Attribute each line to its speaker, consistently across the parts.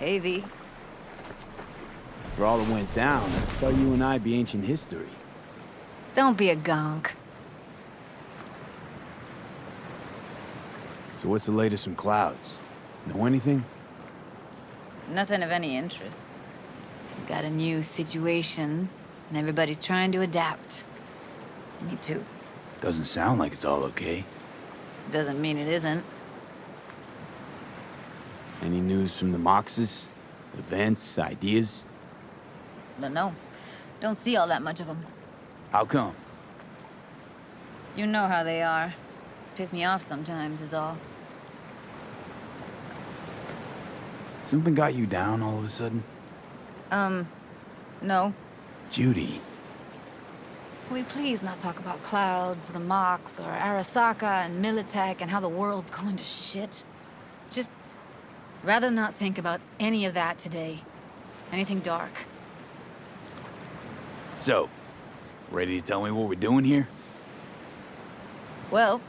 Speaker 1: Hey, V.
Speaker 2: For all that went down, I thought you and I'd be ancient history.
Speaker 1: Don't be a gonk.
Speaker 2: So what's the latest from Clouds? Know anything?
Speaker 1: Nothing of any interest. We got a new situation, and everybody's trying to adapt. Me too.
Speaker 2: Doesn't sound like it's all okay.
Speaker 1: Doesn't mean it isn't.
Speaker 2: Any news from the Moxes? Events, ideas?
Speaker 1: No. Don't see all that much of them.
Speaker 2: How come?
Speaker 1: You know how they are. Piss me off sometimes is all.
Speaker 2: Something got you down all of a sudden?
Speaker 1: No.
Speaker 2: Judy.
Speaker 1: Can we please not talk about Clouds, the Mox, or Arasaka and Militech and how the world's going to shit? Just rather not think about any of that today. Anything dark.
Speaker 2: So, ready to tell me what we're doing here?
Speaker 1: Well,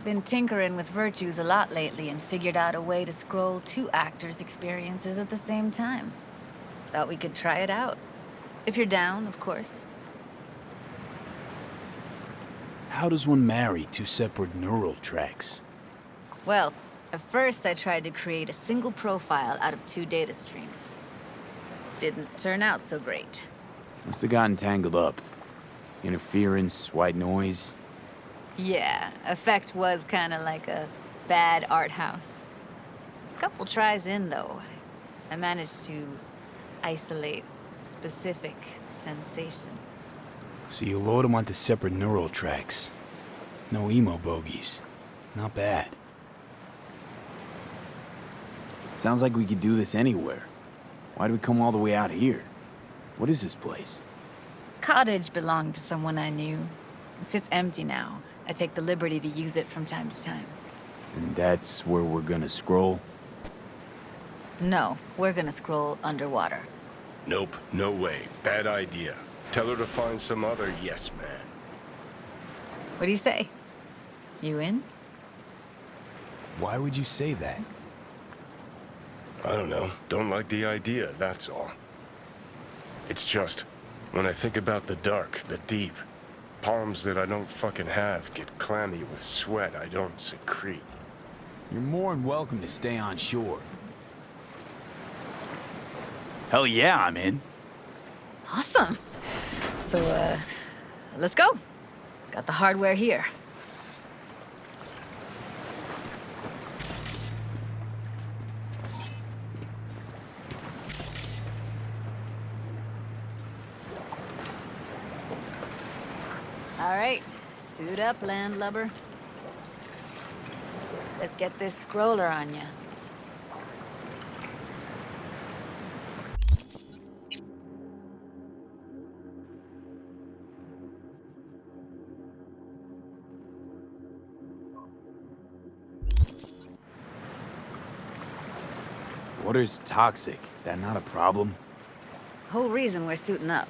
Speaker 1: been tinkering with virtues a lot lately and figured out a way to scroll 2 actors' experiences at the same time. Thought we could try it out. If you're down, of course.
Speaker 2: How does one marry 2 separate neural tracks?
Speaker 1: Well, at first I tried to create a single profile out of 2 data streams. Didn't turn out so great.
Speaker 2: Must have gotten tangled up. Interference, white noise.
Speaker 1: Yeah, effect was kinda like a bad art house. Couple tries in, though, I managed to isolate specific sensations.
Speaker 2: So you load them onto separate neural tracks. No emo bogies. Not bad. Sounds like we could do this anywhere. Why do we come all the way out here? What is this place?
Speaker 1: Cottage belonged to someone I knew. It sits empty now. I take the liberty to use it from time to time.
Speaker 2: And that's where we're gonna scroll?
Speaker 1: No, we're gonna scroll underwater.
Speaker 3: Nope, no way. Bad idea. Tell her to find some other yes man.
Speaker 1: What do you say? You in?
Speaker 2: Why would you say that?
Speaker 3: I don't know. Don't like the idea, that's all. It's just, when I think about the dark, the deep, palms that I don't fucking have get clammy with sweat I don't secrete.
Speaker 2: You're more than welcome to stay on shore. Hell yeah, I'm in.
Speaker 1: Awesome. So, let's go. Got the hardware here. All right, suit up, landlubber. Let's get this scroller on ya.
Speaker 2: Water's toxic. That not a problem?
Speaker 1: Whole reason we're suiting up.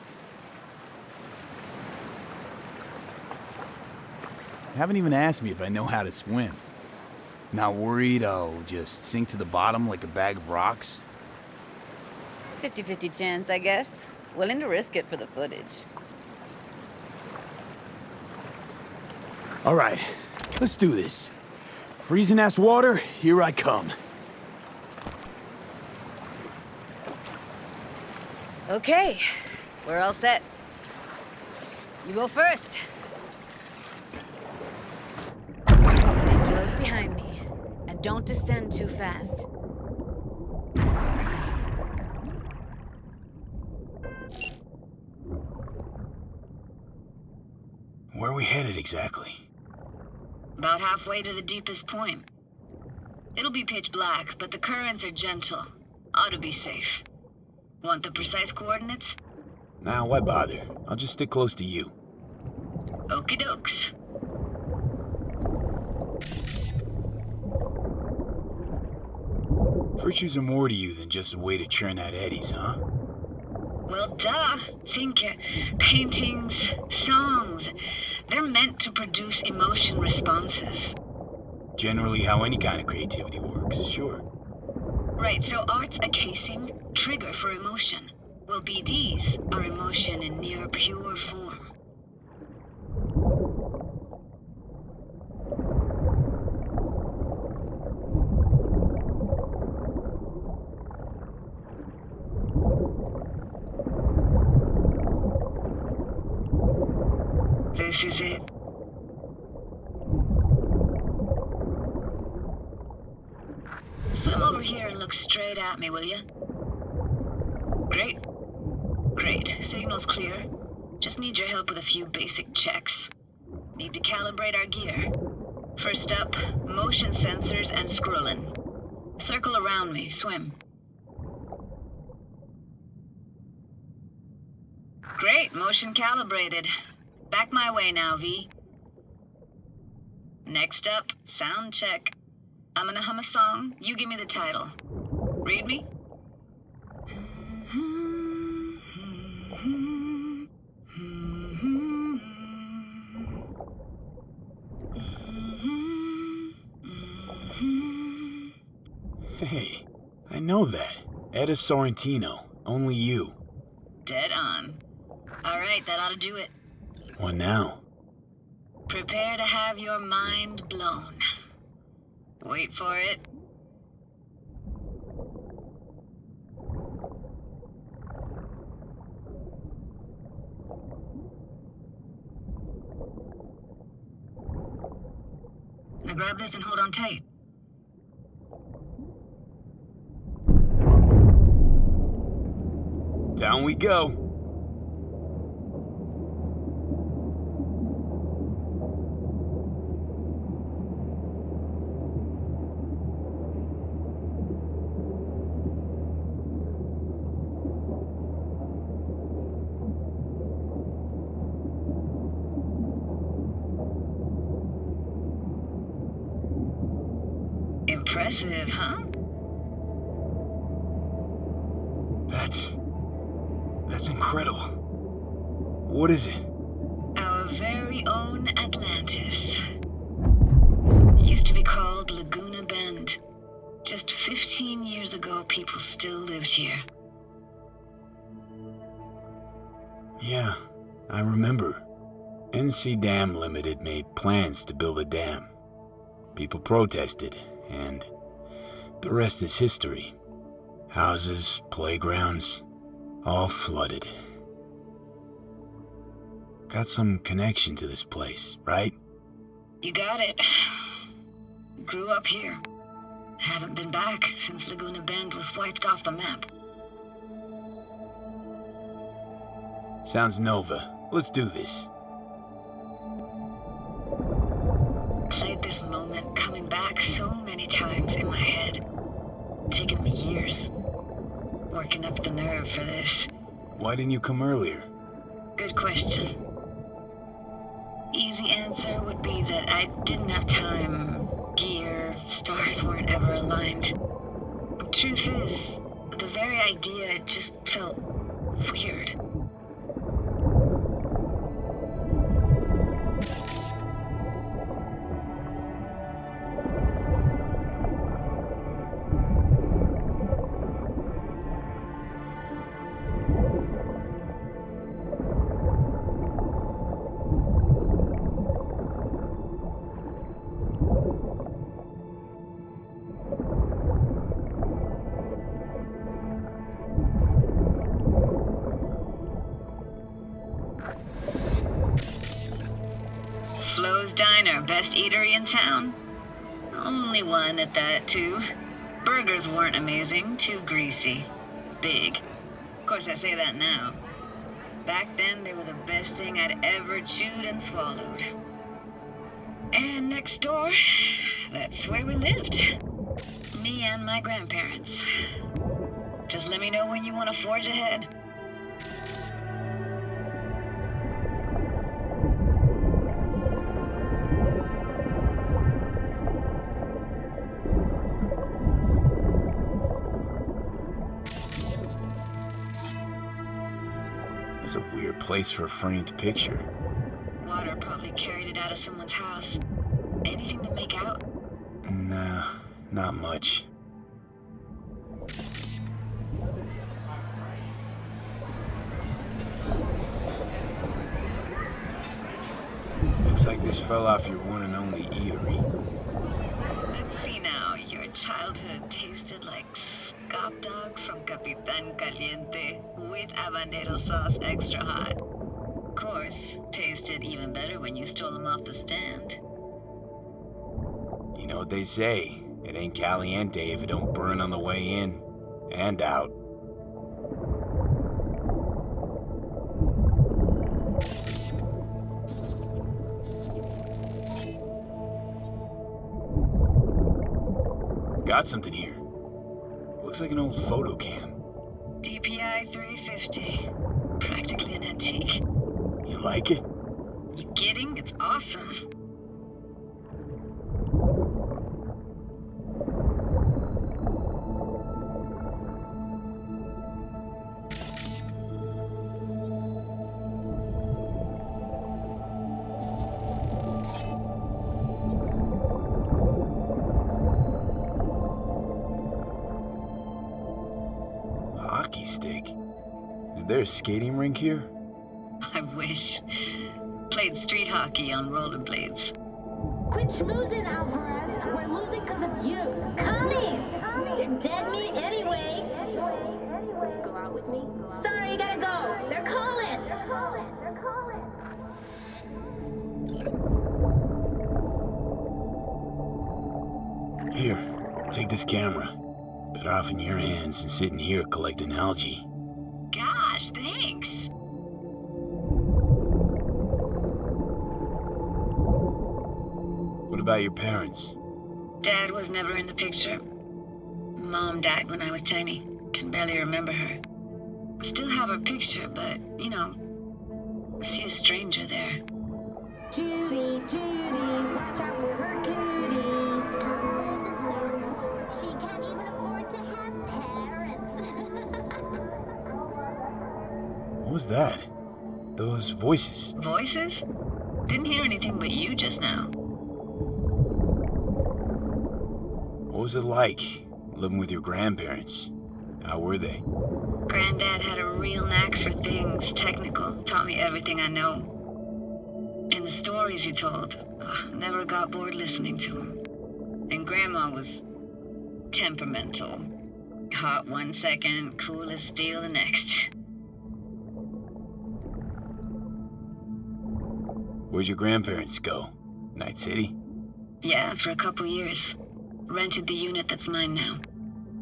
Speaker 2: You haven't even asked me if I know how to swim. Not worried I'll just sink to the bottom like a bag of rocks?
Speaker 1: 50-50 chance, I guess. Willing to risk it for the footage.
Speaker 2: All right, let's do this. Freezing-ass water, here I come.
Speaker 1: Okay, we're all set. You go first. Stay close behind me, and don't descend too fast.
Speaker 2: Where are we headed exactly?
Speaker 4: About halfway to the deepest point. It'll be pitch black, but the currents are gentle. Ought to be safe. Want the precise coordinates?
Speaker 2: Nah, why bother? I'll just stick close to you.
Speaker 4: Okie dokes.
Speaker 2: Virtues are more to you than just a way to churn out eddies, huh?
Speaker 4: Well, duh. Think paintings, songs. They're meant to produce emotion responses.
Speaker 2: Generally how any kind of creativity works, sure.
Speaker 4: Right, so art's a casing, trigger for emotion. Well, BDs are emotion in near pure form. This is it. Swim over here and look straight at me, will you? Great. Great. Signal's clear. Just need your help with a few basic checks. Need to calibrate our gear. First up, motion sensors and scrolling. Circle around me. Swim. Great. Motion calibrated. Back my way now, V. Next up, sound check. I'm gonna hum a song. You give me the title. Read me?
Speaker 2: Hey, I know that. Etta Sorrentino. Only you.
Speaker 4: Dead on. All right, that ought to do it.
Speaker 2: What now?
Speaker 4: Prepare to have your mind blown. Wait for it. Now grab this and hold on tight.
Speaker 2: Down we go.
Speaker 4: Impressive, huh?
Speaker 2: That's incredible. What is it?
Speaker 4: Our very own Atlantis. Used to be called Laguna Bend. Just 15 years ago, people still lived here.
Speaker 2: Yeah, I remember. NC Dam Limited made plans to build a dam. People protested, and the rest is history. Houses, playgrounds, all flooded. Got some connection to this place, right?
Speaker 4: You got it. Grew up here. Haven't been back since Laguna Bend was wiped off the map.
Speaker 2: Sounds Nova. Let's do this.
Speaker 4: Played this moment coming back so many times in my head. Taken me years. Working up the nerve for this.
Speaker 2: Why didn't you come earlier?
Speaker 4: Good question. Easy answer would be that I didn't have time. Gear, stars weren't ever aligned. Truth is, the very idea just felt weird. Flo's Diner, best eatery in town? Only one at that, too. Burgers weren't amazing, too greasy. Big. Of course, I say that now. Back then, they were the best thing I'd ever chewed and swallowed. And next door, that's where we lived. Me and my grandparents. Just let me know when you want to forge ahead.
Speaker 2: It's a weird place for a framed picture.
Speaker 4: Water probably carried it out of someone's house. Anything to make out?
Speaker 2: Nah, not much. fell off your one and only eatery.
Speaker 4: Let's see now. Your childhood tasted like scop dogs from Capitan Caliente with habanero sauce extra hot. Of course, tasted even better when you stole them off the stand.
Speaker 2: You know what they say, it ain't caliente if it don't burn on the way in and out. Got something here. Looks like an old photo cam.
Speaker 4: DPI 350. Practically an antique.
Speaker 2: You like it?
Speaker 4: You kidding? It's awesome.
Speaker 2: Hockey stick? Is there a skating rink here?
Speaker 4: I wish. Played street hockey on rollerblades.
Speaker 5: Quit schmoozing, Alvarez. We're losing because of you. Come in. You're dead meat anyway. Will you go out with me? Sorry, gotta go. They're calling.
Speaker 2: Here, take this camera. Better off in your hands than sitting here collecting algae.
Speaker 4: Gosh, thanks.
Speaker 2: What about your parents?
Speaker 4: Dad was never in the picture. Mom died when I was tiny. Can barely remember her. Still have her picture, but, you know, see a stranger there.
Speaker 5: Judy, watch out for her cooties. She can't even afford to have parents.
Speaker 2: What was that? Those voices.
Speaker 4: Voices? Didn't hear anything but you just now.
Speaker 2: What was it like, living with your grandparents? How were they?
Speaker 4: Granddad had a real knack for things technical. Taught me everything I know. And the stories he told, never got bored listening to him. And Grandma was temperamental. Hot one second, cool as steel the next.
Speaker 2: Where'd your grandparents go? Night City?
Speaker 4: Yeah, for a couple years. Rented the unit that's mine now.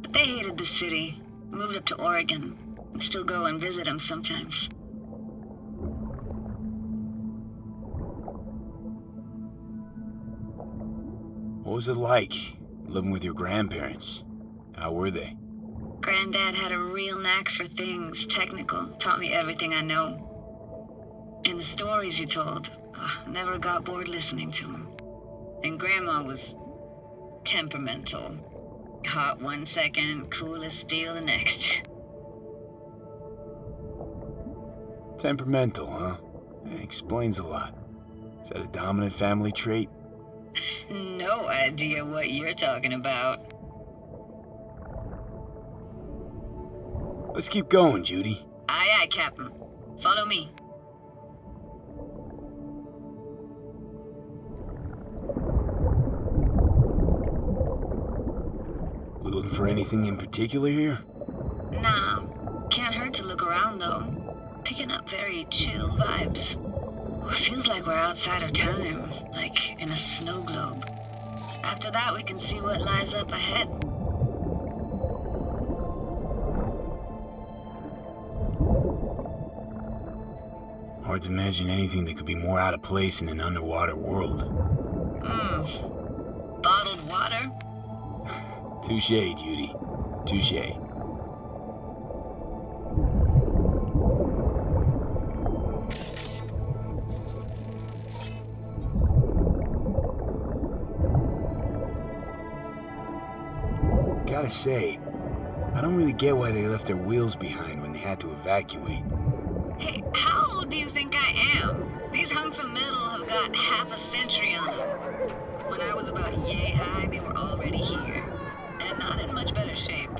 Speaker 4: But they hated the city. Moved up to Oregon. And still go and visit them sometimes.
Speaker 2: What was it like, living with your grandparents? How were they?
Speaker 4: Granddad had a real knack for things technical. Taught me everything I know. And the stories he told, never got bored listening to him. And Grandma was temperamental. Hot one second, cool as steel the next.
Speaker 2: Temperamental, huh? Explains a lot. Is that a dominant family trait?
Speaker 4: No idea what you're talking about.
Speaker 2: Let's keep going, Judy.
Speaker 4: Aye, aye, Captain. Follow me.
Speaker 2: We looking for anything in particular here?
Speaker 4: Nah, can't hurt to look around though. Picking up very chill vibes. Feels like we're outside of time, like in a snow globe. After that, we can see what lies up ahead.
Speaker 2: Hard to imagine anything that could be more out of place in an underwater world.
Speaker 4: Bottled water?
Speaker 2: Touche, Judy. Touche. Gotta say, I don't really get why they left their wheels behind when they had to evacuate.
Speaker 4: Hey, how old do you think I am? These hunks of metal have got half a century on them. When I was about yay high, they were already here. And not in much better shape.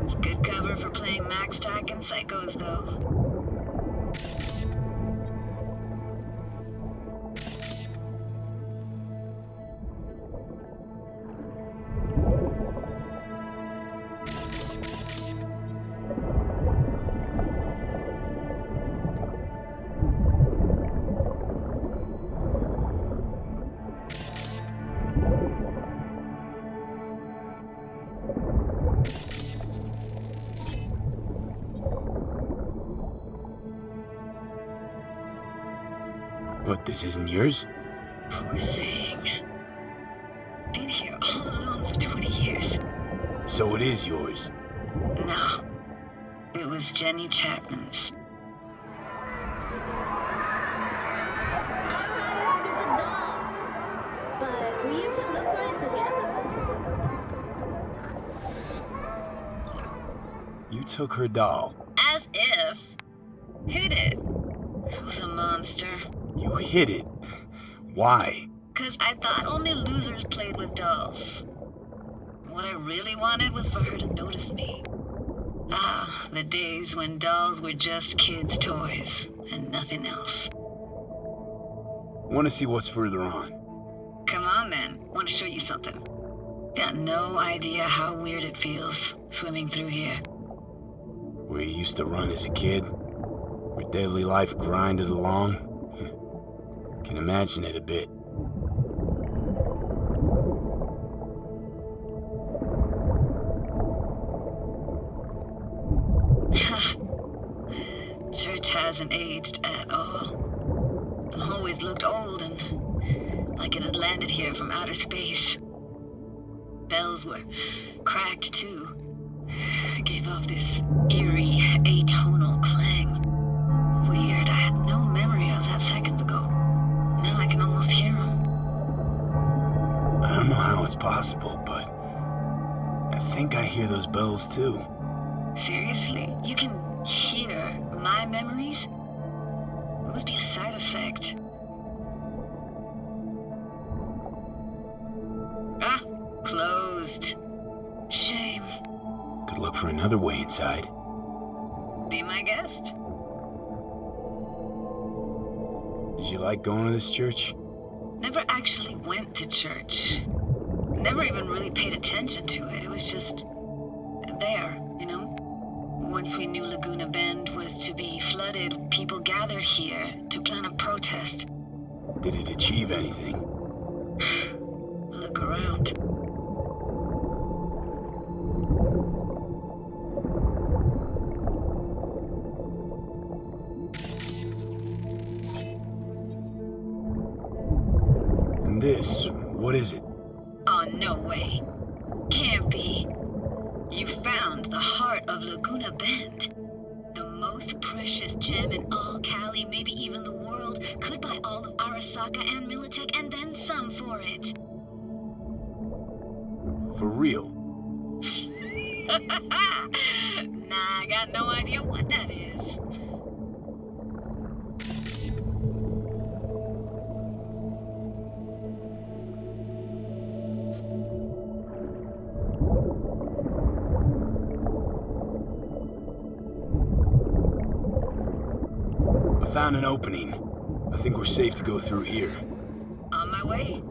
Speaker 4: It's good cover for playing Max Tack and Psychos, though.
Speaker 2: What, this isn't yours?
Speaker 4: Poor thing. Been here all alone for 20 years.
Speaker 2: So it is yours.
Speaker 4: No. It was Jenny Chapman's.
Speaker 5: I brought a stupid doll. But we can look for it together.
Speaker 2: You took her doll.
Speaker 4: As if. Hid it. I was a monster.
Speaker 2: You hid it. Why?
Speaker 4: 'Cause I thought only losers played with dolls. What I really wanted was for her to notice me. Ah, the days when dolls were just kids' toys and nothing else.
Speaker 2: Want to see what's further on?
Speaker 4: Come on then, want to show you something. Got no idea how weird it feels swimming through here.
Speaker 2: Where you used to run as a kid? Where daily life grinded along? Can imagine it a bit.
Speaker 4: Church hasn't aged at all. Always looked old and like it had landed here from outer space. Bells were cracked too. Gave off this eerie, atonal clang. Weird, I had no memory of that seconds ago. Now I can almost hear them.
Speaker 2: I don't know how it's possible, but I think I hear those bells too.
Speaker 4: Seriously? You can hear my memories? It must be a side effect. Ah, closed. Shame.
Speaker 2: Could look for another way inside.
Speaker 4: Be my guest.
Speaker 2: Did you like going to this church?
Speaker 4: Never actually went to church. Never even really paid attention to it. It was just there, you know? Once we knew Laguna Bend was to be flooded, people gathered here to plan a protest.
Speaker 2: Did it achieve anything?
Speaker 4: Look around.
Speaker 2: And this, what is it?
Speaker 4: Oh, no way. Can't be. You found the heart of Laguna Bend. The most precious gem in all Cali, maybe even the world, could buy all of Arasaka and Militech and then some for it.
Speaker 2: For real?
Speaker 4: Nah, I got no idea what that is.
Speaker 2: I found an opening. I think we're safe to go through here.
Speaker 4: On my way.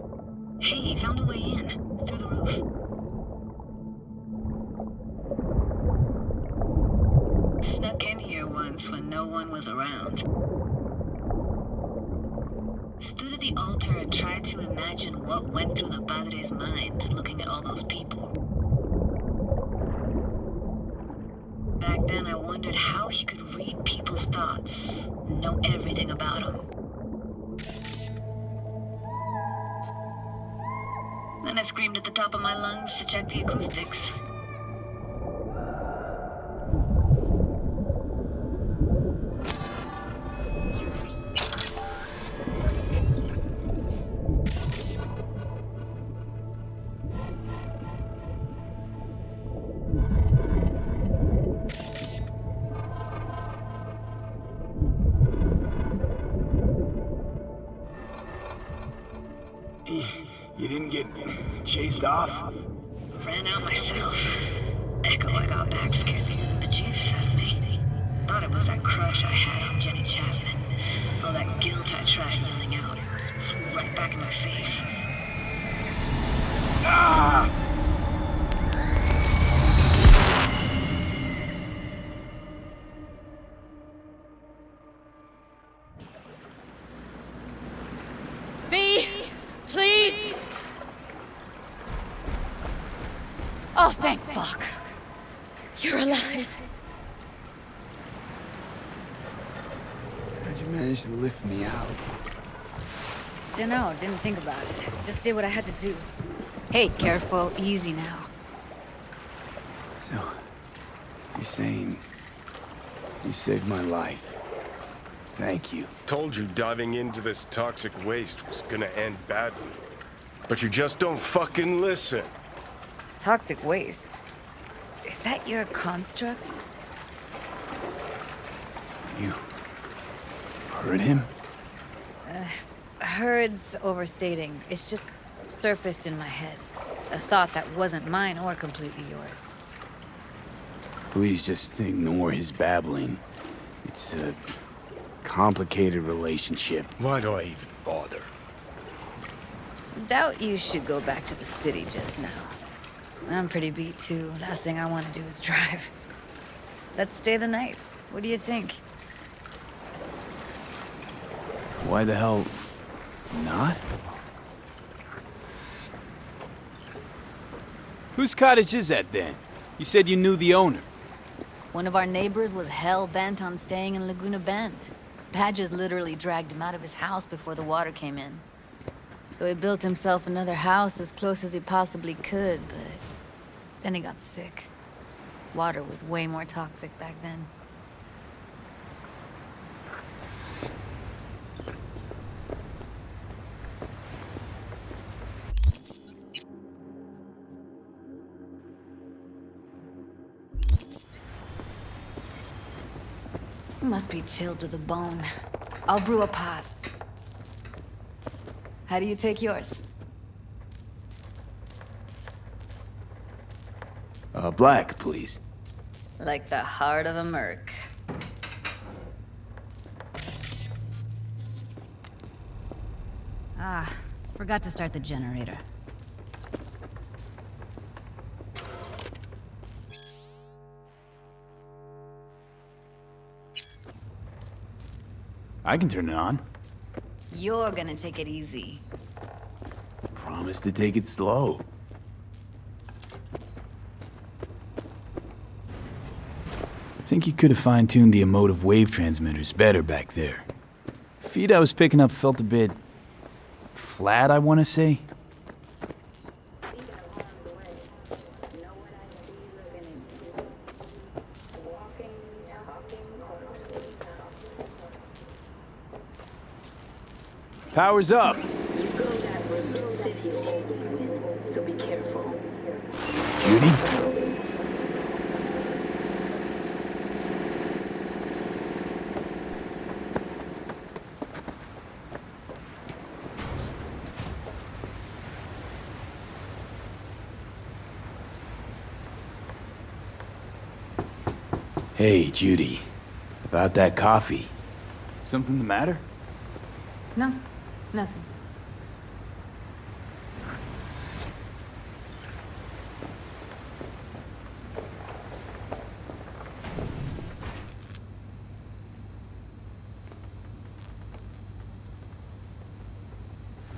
Speaker 4: Hey, found a way in. Through the roof. Snuck in here once when no one was around. Stood at the altar and tried to imagine what went through the Padre's mind looking at all those people. Back then I wondered how he could read people's thoughts, know everything about them. Then I screamed at the top of my lungs to check the acoustics.
Speaker 2: You didn't get chased off?
Speaker 4: Ran out myself. Echo I got back scared the bejesus out of me. Thought it was that crush I had on Jenny Chapman. All that guilt I tried yelling out. It flew right back in my face.
Speaker 2: Ah!
Speaker 1: V, please! Oh, thank fuck. You're alive.
Speaker 2: How'd you manage to lift me out?
Speaker 1: Dunno, didn't think about it. Just did what I had to do. Hey, careful, easy now.
Speaker 2: So, you're saying you saved my life. Thank you.
Speaker 3: Told you diving into this toxic waste was gonna end badly. But you just don't fucking listen.
Speaker 1: Toxic waste? Is that your construct?
Speaker 2: You heard him?
Speaker 1: Heard's overstating. It's just surfaced in my head. A thought that wasn't mine or completely yours.
Speaker 2: Please just ignore his babbling. It's a complicated relationship.
Speaker 3: Why do I even bother?
Speaker 1: Doubt you should go back to the city just now. I'm pretty beat too. Last thing I want to do is drive. Let's stay the night. What do you think?
Speaker 2: Why the hell not? Whose cottage is that then? You said you knew the owner.
Speaker 1: One of our neighbors was hell-bent on staying in Laguna Bend. Badges literally dragged him out of his house before the water came in. So he built himself another house as close as he possibly could, but then he got sick. Water was way more toxic back then. Must be chilled to the bone. I'll brew a pot. How do you take yours?
Speaker 2: Black, please.
Speaker 1: Like the heart of a merc. Ah, forgot to start the generator.
Speaker 2: I can turn it on.
Speaker 1: You're gonna take it easy.
Speaker 2: Promise to take it slow. I think you could have fine-tuned the emotive wave transmitters better back there. Feed I was picking up felt a bit flat, I want to say. Power's up.
Speaker 5: You go that route, city will always win, so be careful.
Speaker 2: Judy? Hey, Judy. About that coffee. Something the matter?
Speaker 1: No, nothing.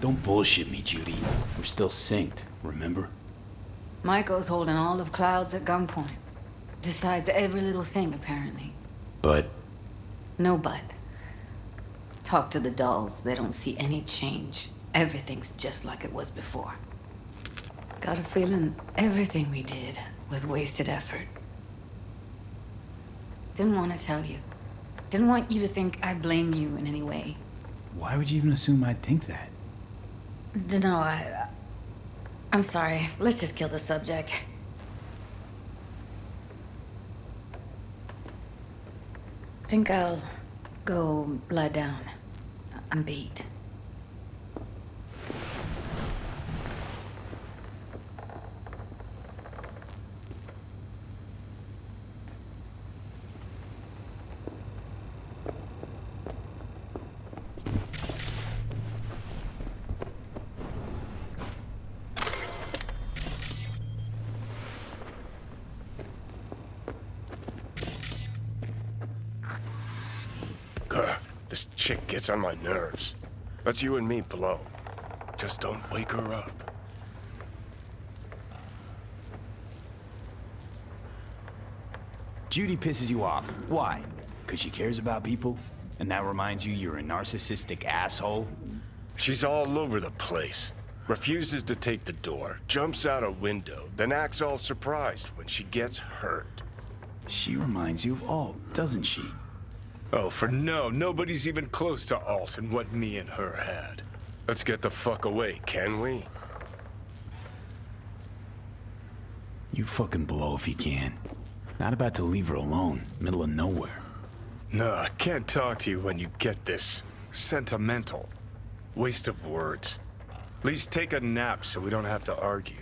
Speaker 2: Don't bullshit me, Judy. We're still synced, remember?
Speaker 1: Michael's holding all of Clouds at gunpoint. Decides every little thing, apparently.
Speaker 2: But
Speaker 1: No but. Talk to the dolls, they don't see any change. Everything's just like it was before. Got a feeling everything we did was wasted effort. Didn't want to tell you. Didn't want you to think I blame you in any way.
Speaker 2: why would you even assume I'd think that?
Speaker 1: Dunno, I'm sorry. Let's just kill the subject. Think I'll go lie down. I'm beat.
Speaker 3: This chick gets on my nerves. That's you and me below. Just don't wake her up.
Speaker 2: Judy pisses you off. Why? Because she cares about people? And that reminds you you're a narcissistic asshole?
Speaker 3: She's all over the place. Refuses to take the door, jumps out a window, then acts all surprised when she gets hurt.
Speaker 2: She reminds you of Alt, doesn't she?
Speaker 3: Oh, for no, nobody's even close to Alt and what me and her had. Let's get the fuck away, can we?
Speaker 2: You fucking blow if you can. Not about to leave her alone, middle of nowhere.
Speaker 3: No, I can't talk to you when you get this sentimental. Waste of words. At least take a nap so we don't have to argue.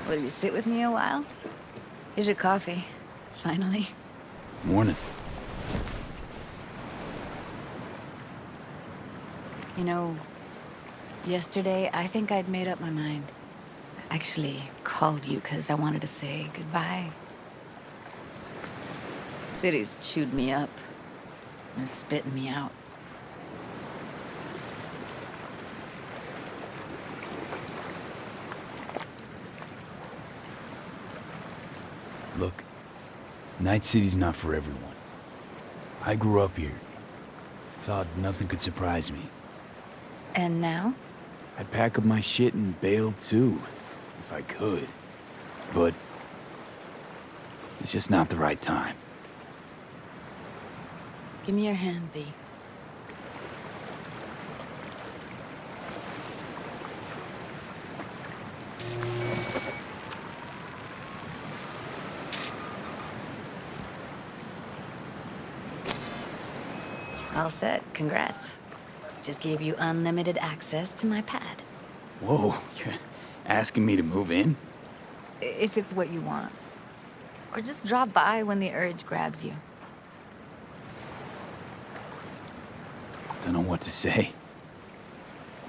Speaker 1: Will you sit with me a while? Here's your coffee. Finally.
Speaker 2: Morning.
Speaker 1: You know, yesterday I think I'd made up my mind. I actually called you because I wanted to say goodbye. The city's chewed me up and is spitting me out.
Speaker 2: Look, Night City's not for everyone. I grew up here. Thought nothing could surprise me.
Speaker 1: And now?
Speaker 2: I'd pack up my shit and bail too, if I could. But it's just not the right time.
Speaker 1: Give me your hand, B. All set. Congrats. Just gave you unlimited access to my pad.
Speaker 2: Whoa, you're asking me to move in?
Speaker 1: If it's what you want. Or just drop by when the urge grabs you.
Speaker 2: Don't know what to say.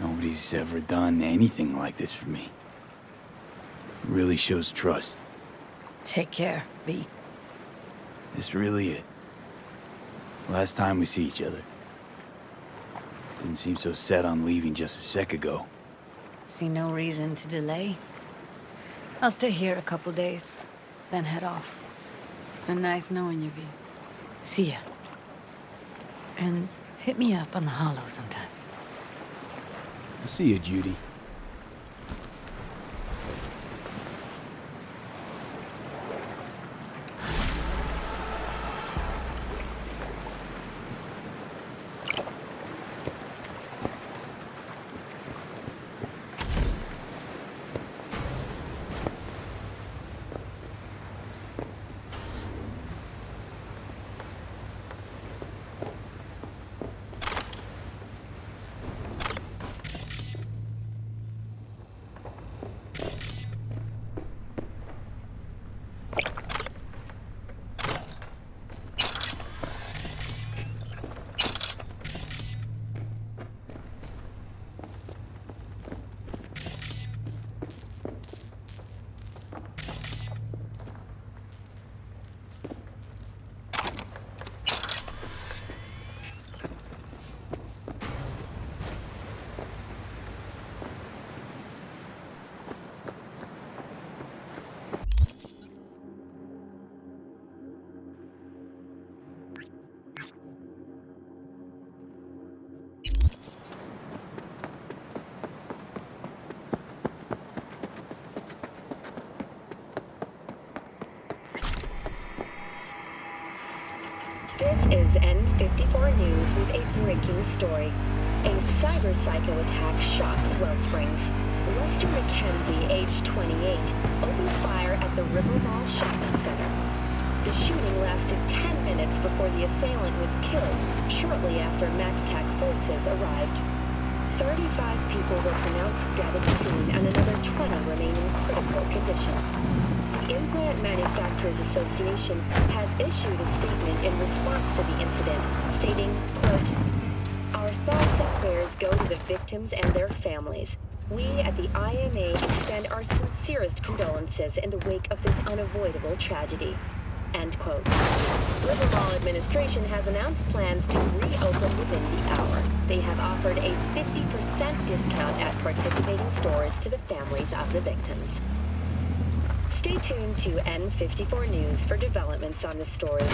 Speaker 2: Nobody's ever done anything like this for me. Really shows trust.
Speaker 1: Take care, B.
Speaker 2: This really it. Last time we see each other. Didn't seem so set on leaving just a sec ago.
Speaker 1: See no reason to delay. I'll stay here a couple days, then head off. It's been nice knowing you, V. See ya. And hit me up on the holo sometimes.
Speaker 2: I'll see you, Judy.
Speaker 6: This is N54 News with a breaking story. A cyber psycho attack shocks Wellsprings. Lester McKenzie, age 28, opened fire at the River Mall shopping center. The shooting lasted 10 minutes before the assailant was killed, shortly after MaxTac forces arrived. 35 people were pronounced dead at the scene and another 20 remain in critical condition. The Implant Manufacturers Association has issued a statement in response to the incident, stating, quote, "Our thoughts and prayers go to the victims and their families. We at the IMA extend our sincerest condolences in the wake of this unavoidable tragedy." End quote. River Mall administration has announced plans to reopen within the hour. They have offered a 50% discount at participating stores to the families of the victims. Stay tuned to N54 News for developments on the story.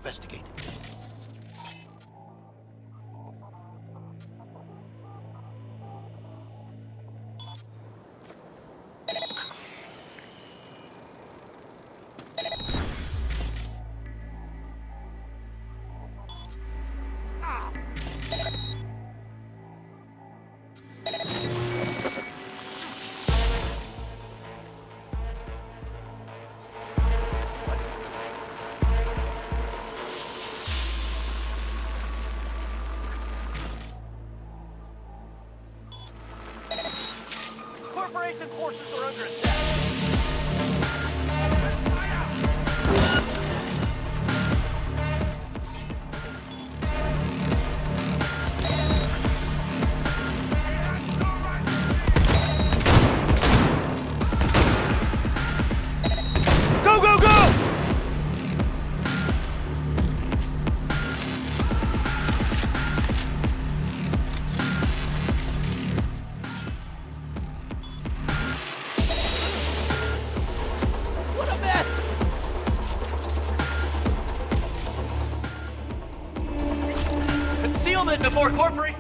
Speaker 7: Investigate.
Speaker 8: Corporation forces are under attack.
Speaker 7: Go, go, go! What a mess!
Speaker 8: Concealment before corporate.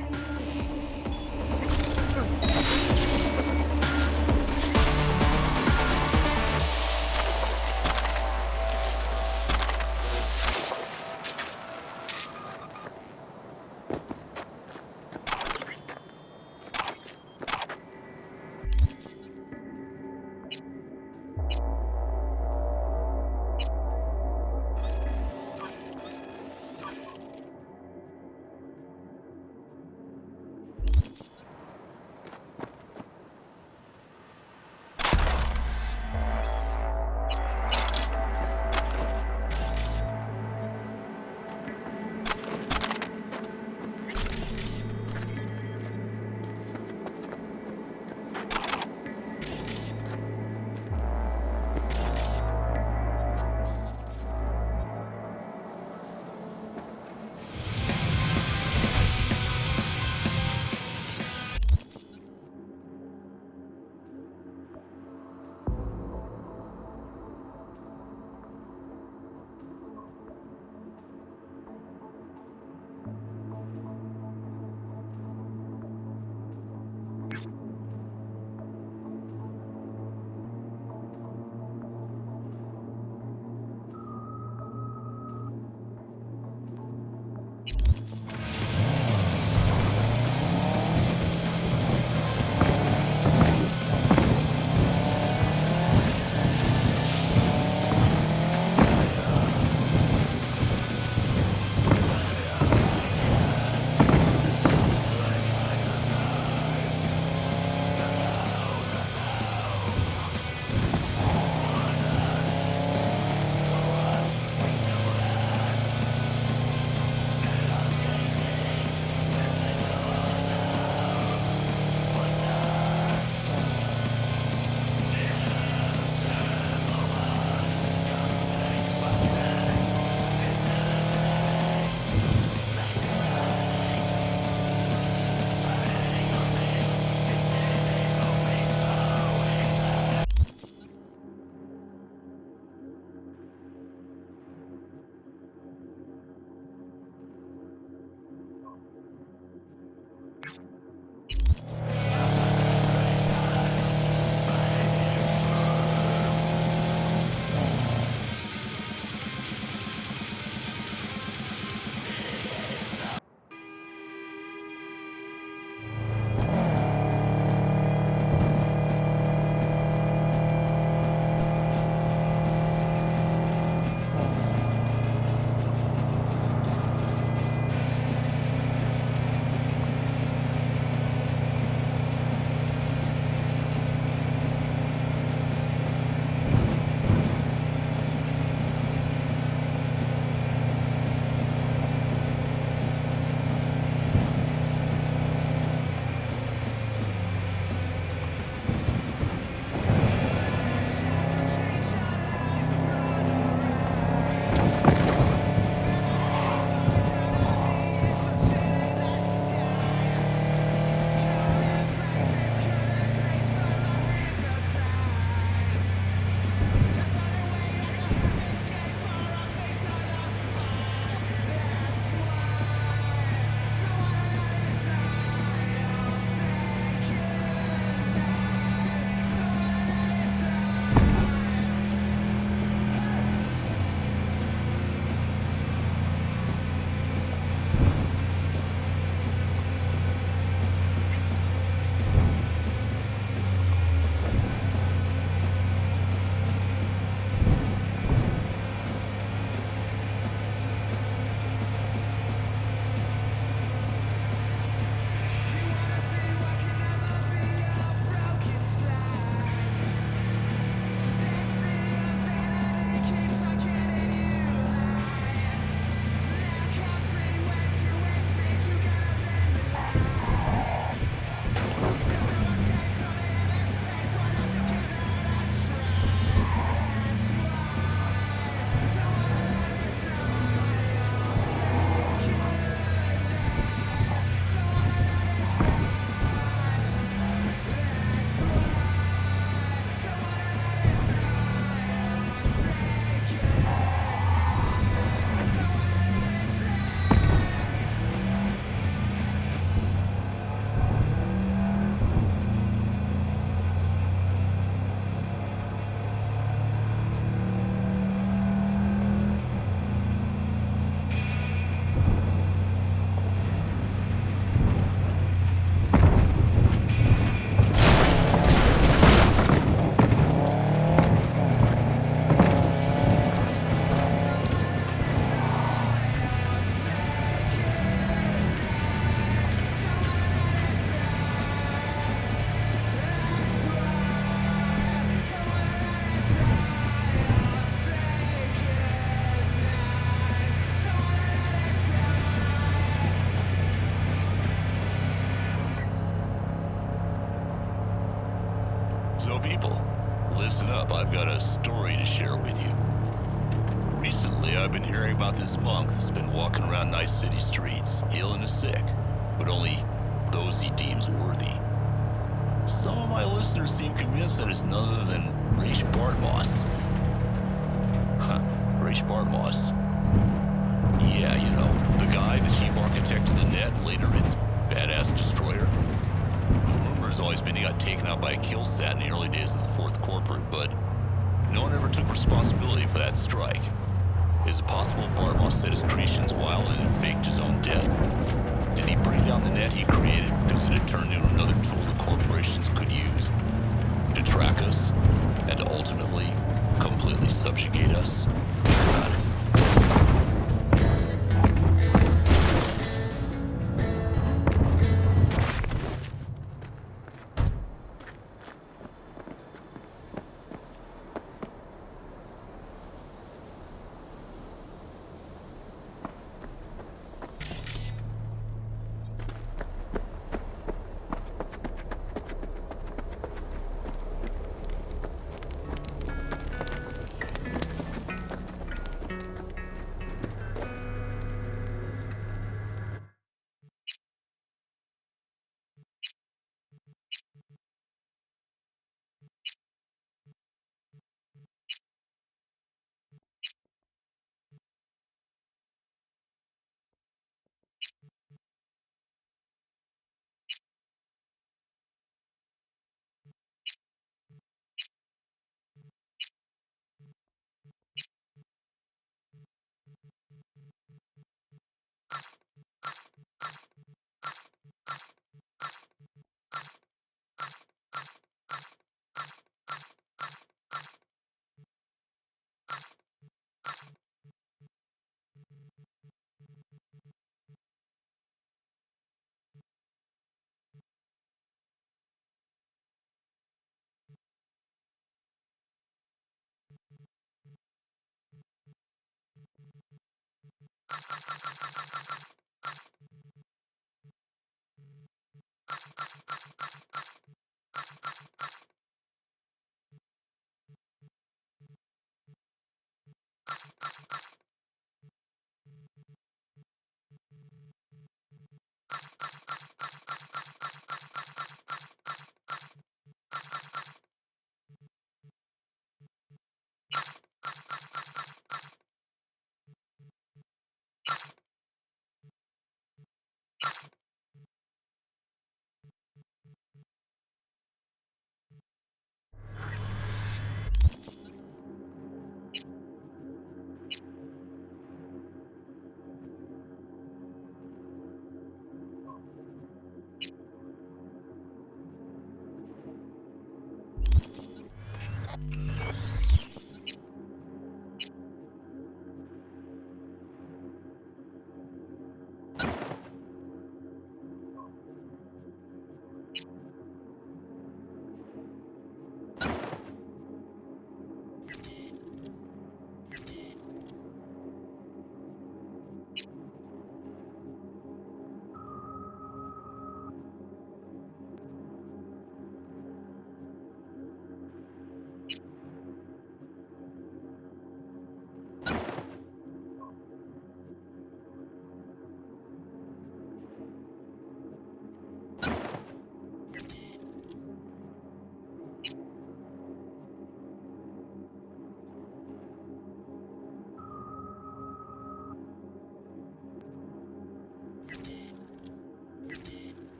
Speaker 7: up, I've got a story to share with you. Recently, I've been hearing about this monk that's been walking around nice city streets, healing the sick, but only those he deems worthy. Some of my listeners seem convinced that it's none other than Raish Bartmoss. Huh, Raish Bartmoss. Yeah, you know, the guy, the chief architect of the net, later its badass destroyer. The rumor has always been he got taken out by a kill sat in the early days of the Fourth Corporate, but no one ever took responsibility for that strike. Is it possible Bartmoss set his creations wild and faked his own death? Did he bring down the net he created because it had turned into another tool the corporations could use to track us and to ultimately completely subjugate us? God.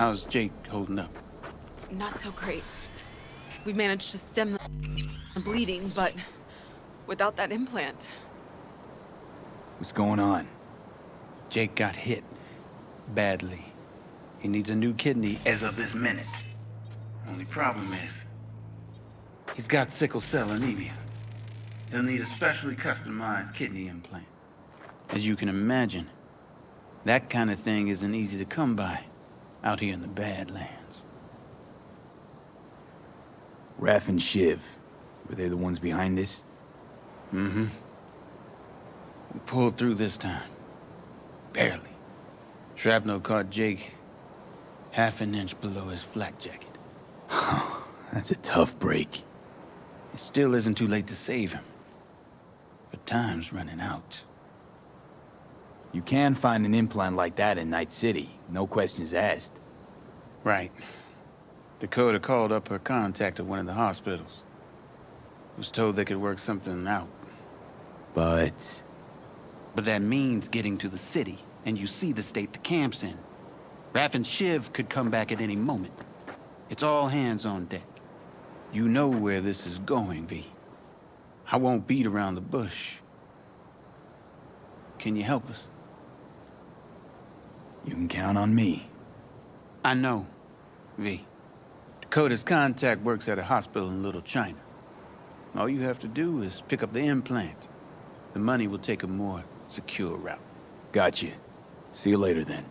Speaker 9: How's Jake holding up?
Speaker 10: Not so great. We managed to stem the bleeding, but without that implant.
Speaker 2: What's going on?
Speaker 9: Jake got hit. Badly. He needs a new kidney as of this minute. Only problem is, he's got sickle cell anemia. He'll need a specially customized kidney implant. As you can imagine, that kind of thing isn't easy to come by out here in the Badlands.
Speaker 2: Raph and Shiv, were they the ones behind this?
Speaker 9: Mm-hmm. We pulled through this time. Barely. Shrapnel caught Jake half an inch below his flak jacket.
Speaker 2: That's a tough break.
Speaker 9: It still isn't too late to save him. But time's running out.
Speaker 2: You can find an implant like that in Night City, no questions asked.
Speaker 9: Right. Dakota called up her contact at one of the hospitals. Was told they could work something out.
Speaker 2: But
Speaker 9: that means getting to the city, and you see the state the camp's in. Raph and Shiv could come back at any moment. It's all hands on deck. You know where this is going, V. I won't beat around the bush. Can you help us?
Speaker 2: you can count on me.
Speaker 9: I know, V. Dakota's contact works at a hospital in Little China. All you have to do is pick up the implant. The money will take a more secure route.
Speaker 2: Got you. See you later then.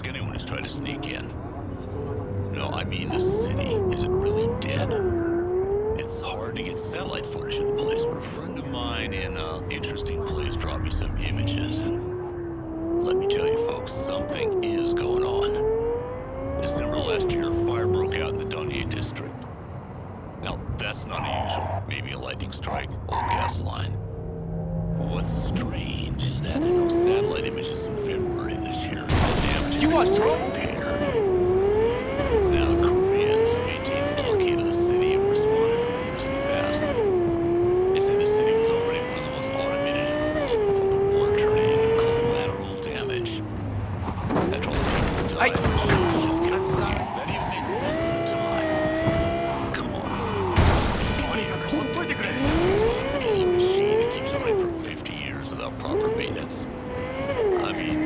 Speaker 7: ask anyone who's tried to sneak in. No, I mean the city. Is it really dead? It's hard to get satellite footage of the place, but a friend of mine in an interesting place dropped me some images, and let me tell you folks, something is going on. December last year, a fire broke out in the Donier district. Now, that's not unusual. Maybe a lightning strike, old gas line. What's strange is that in those satellite images in February this year, the damage
Speaker 8: You want trouble?
Speaker 7: Now, the Koreans who maintained the blockade of the city have responded to rumors in the past. They said the city was already one of the most automated in the world before the war turned it into collateral damage. After all the people died, the machines just kept working. That even made sense at the time. Come on. 20 years. Any machine that keeps running for 50 years without proper maintenance. I mean,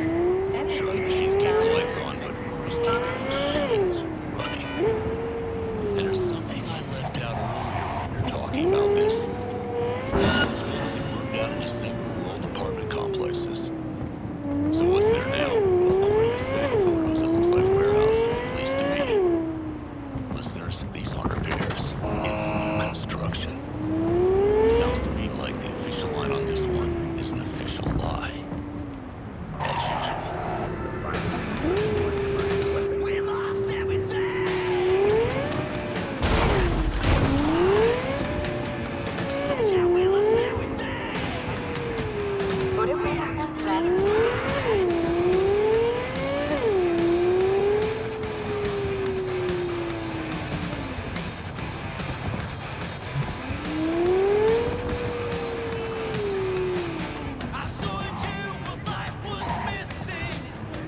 Speaker 7: sure, the machines keep the lights on, but who's keeping machines running? And there's something I left out earlier when we were talking about this. Those buildings that burned down in December were old apartment complexes. So what's there now? Well, according to SAG photos, it looks like warehouses, at least to me. Listeners, these aren't repairs. It's new construction. Sounds to me like the official line on this one is an official lie. As usual. We lost everything! Yeah, we lost everything!
Speaker 6: What do we have to pay?
Speaker 8: I saw you when life was missing.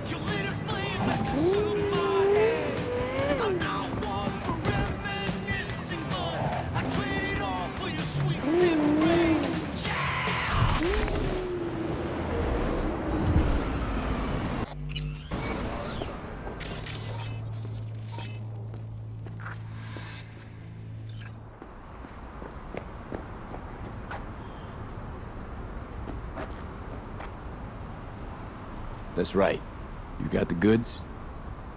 Speaker 8: You lit a flame that consumed my head. I'm now one for reminiscing, but I trade all for your sweet embrace.
Speaker 2: That's right. You got the goods?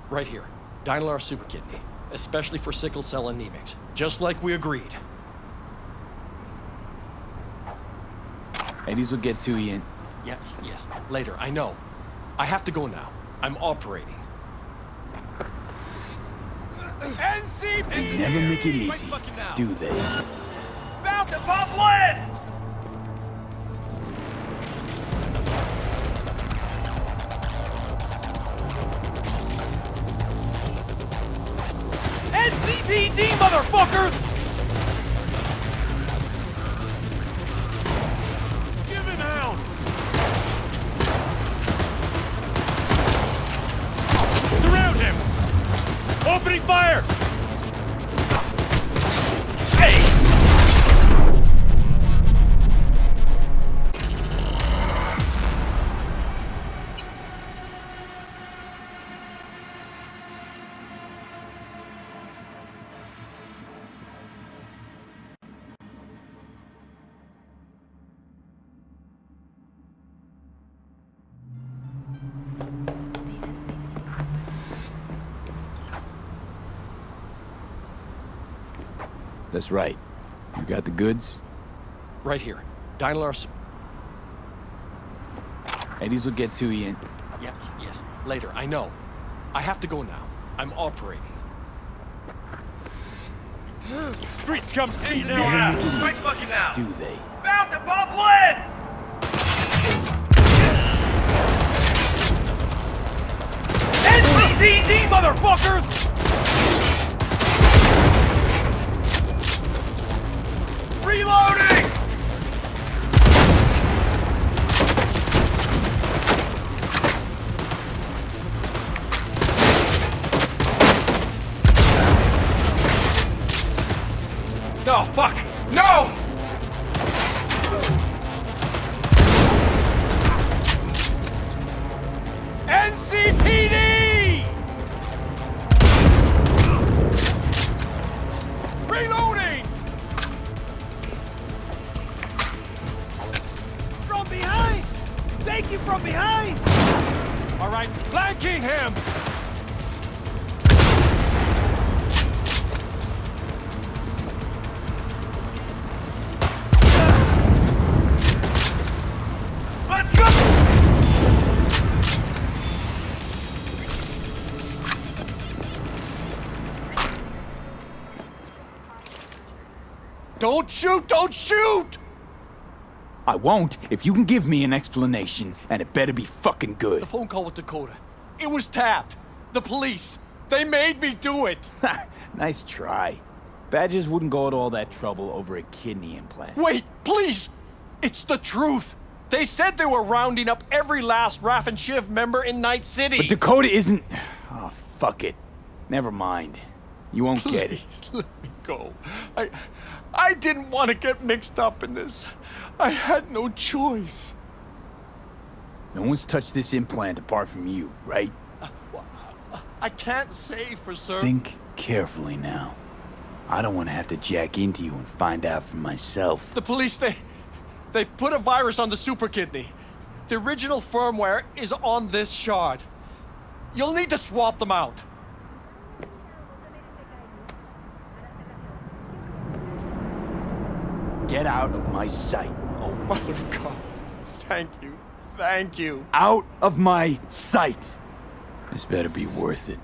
Speaker 11: Right here. Dynalar Super Kidney. Especially for sickle cell anemics. Just like we agreed.
Speaker 2: Eddies will get to you in...
Speaker 11: Yeah, yes. Later, I know. I have to go now. I'm operating.
Speaker 8: NCPD!
Speaker 2: They never make it easy, do they?
Speaker 8: About to pop lead! NCPD, motherfuckers! Give him hell! Surround him! Opening fire! Hey!
Speaker 2: That's right. You got the goods?
Speaker 11: Right here. Dynalar...
Speaker 2: Eddies will get to you in...
Speaker 11: Yeah, yes. Later, I know. I have to go now. I'm operating.
Speaker 8: Streets comes to you
Speaker 2: They
Speaker 8: now.
Speaker 2: never make it
Speaker 8: Right
Speaker 2: easy,
Speaker 8: fucking now.
Speaker 2: do they?
Speaker 8: About to pop lead! NCPD, motherfuckers! Reloading! No, fuck! No! NCPD! Reloading! From behind! Take you from behind! All right, flanking him!
Speaker 11: Don't shoot! Don't shoot!
Speaker 2: I won't if you can give me an explanation, and it better be fucking good.
Speaker 11: The phone call with Dakota. It was tapped. The police. They made me do it.
Speaker 2: Nice try. Badgers wouldn't go to all that trouble over a kidney implant.
Speaker 11: Wait, please! It's the truth. They said they were rounding up every last Raff and Shiv member in Night City.
Speaker 2: But Dakota isn't... Oh, fuck it. Never mind. You won't get it.
Speaker 11: Please let me go. I didn't want to get mixed up in this. I had no choice.
Speaker 2: No one's touched this implant apart from you, right?
Speaker 11: I can't say for certain.
Speaker 2: Think carefully now. I don't want to have to jack into you and find out for myself.
Speaker 11: The police, they put a virus on the super kidney. The original firmware is on this shard. You'll need to swap them out.
Speaker 2: Get out of my sight.
Speaker 11: Oh, mother of God. Thank you. Thank you.
Speaker 2: Out of my sight! This better be worth it.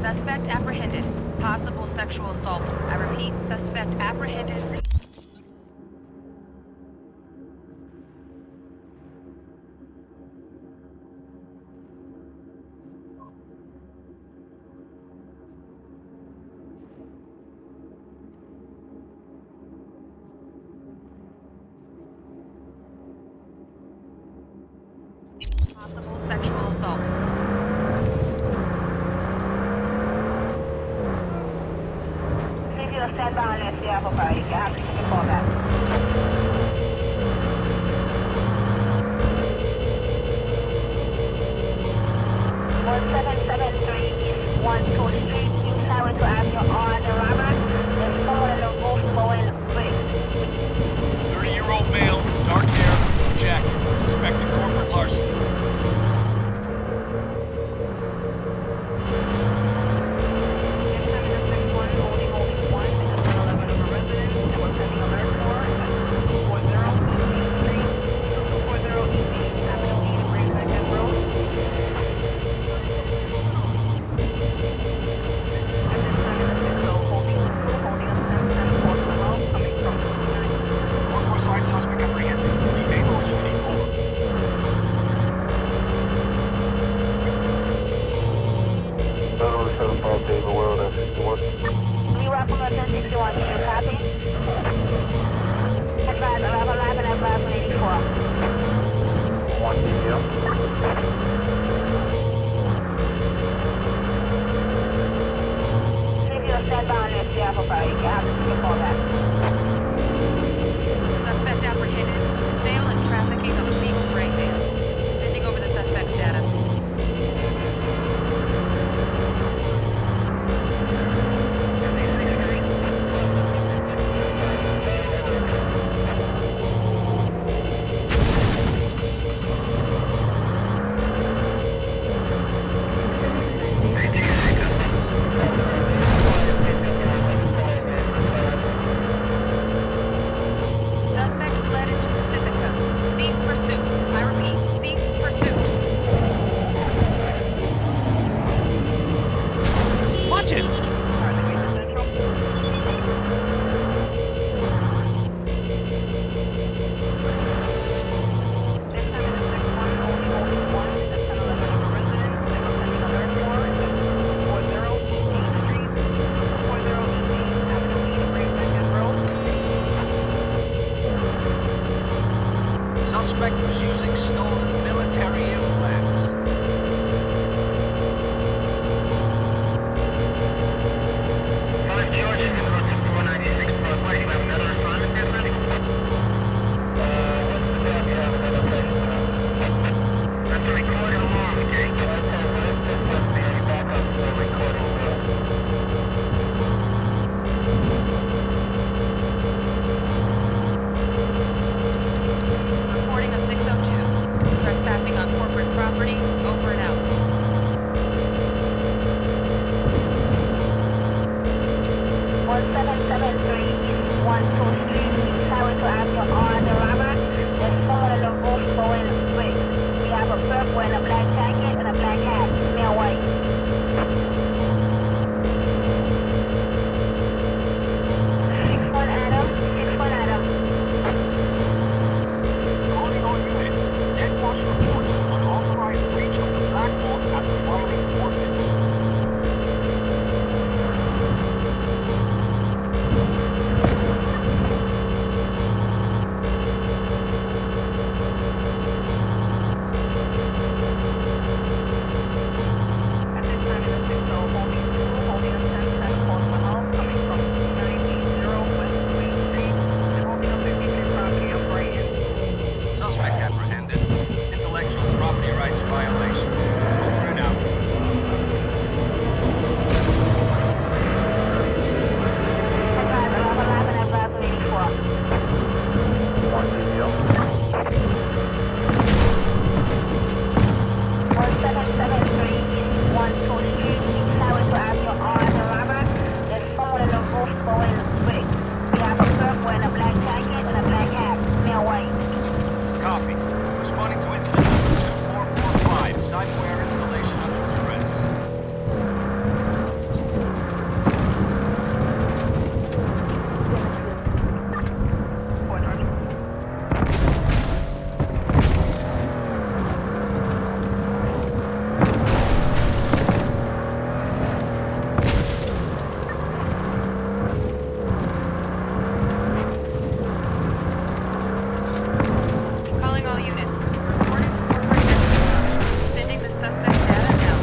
Speaker 12: Suspect apprehended. Possible sexual assault. I repeat, suspect apprehended. Possible sexual assault.
Speaker 5: Stand by and let's see how far you can have to take a call back. 1773 East 112th Street. Use highway to ask your on the robber. There's someone in the roof going quick.
Speaker 13: 30-year-old male, dark hair, jacket, suspected corporate larceny.
Speaker 12: Suspect apprehended. Sale and trafficking of illegal breakdance. Sending over the suspect's data.
Speaker 5: wearing a black jacket and a black hat, male white. 6-1 Adam, 6-1 Adam.
Speaker 13: Calling all units. Dead watch reports of unauthorized breach of the black vault at the following coordinates.
Speaker 12: At this time in the 6-0, holding 2, holding a 10-10 close to home, coming from 980 West Queen Street, and holding a 53 property of Brighton.
Speaker 13: Suspect apprehended. Intellectual property rights violation. Over and out.
Speaker 5: Advise 11-11, advise 84. 1773 East 12 Street, highway to Avenue R and Robert. There's someone in the roof going quick. We have a clerk wearing a black jacket and a black hat, male white.
Speaker 13: Copy. Responding to incident number 2445. Cyberware installation under duress.
Speaker 12: Calling all units. Reported for identification. Sending the suspect data now.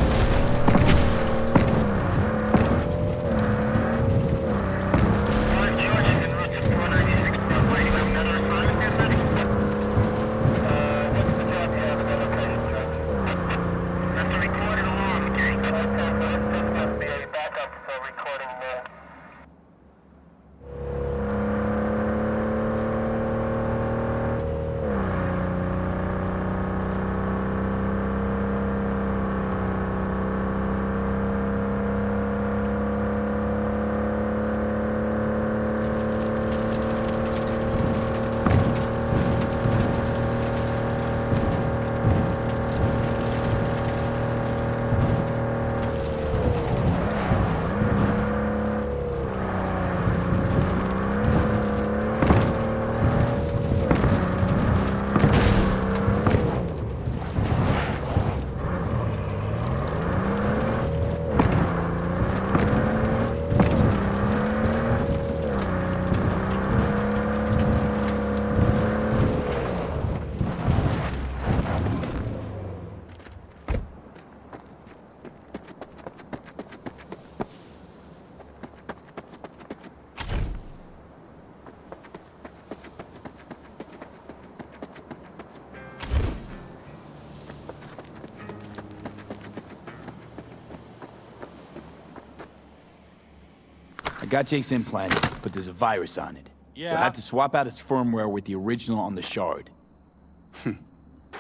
Speaker 2: I got Jake's implant, but there's a virus on it.
Speaker 11: Yeah?
Speaker 2: We'll have to swap out its firmware with the original on the shard.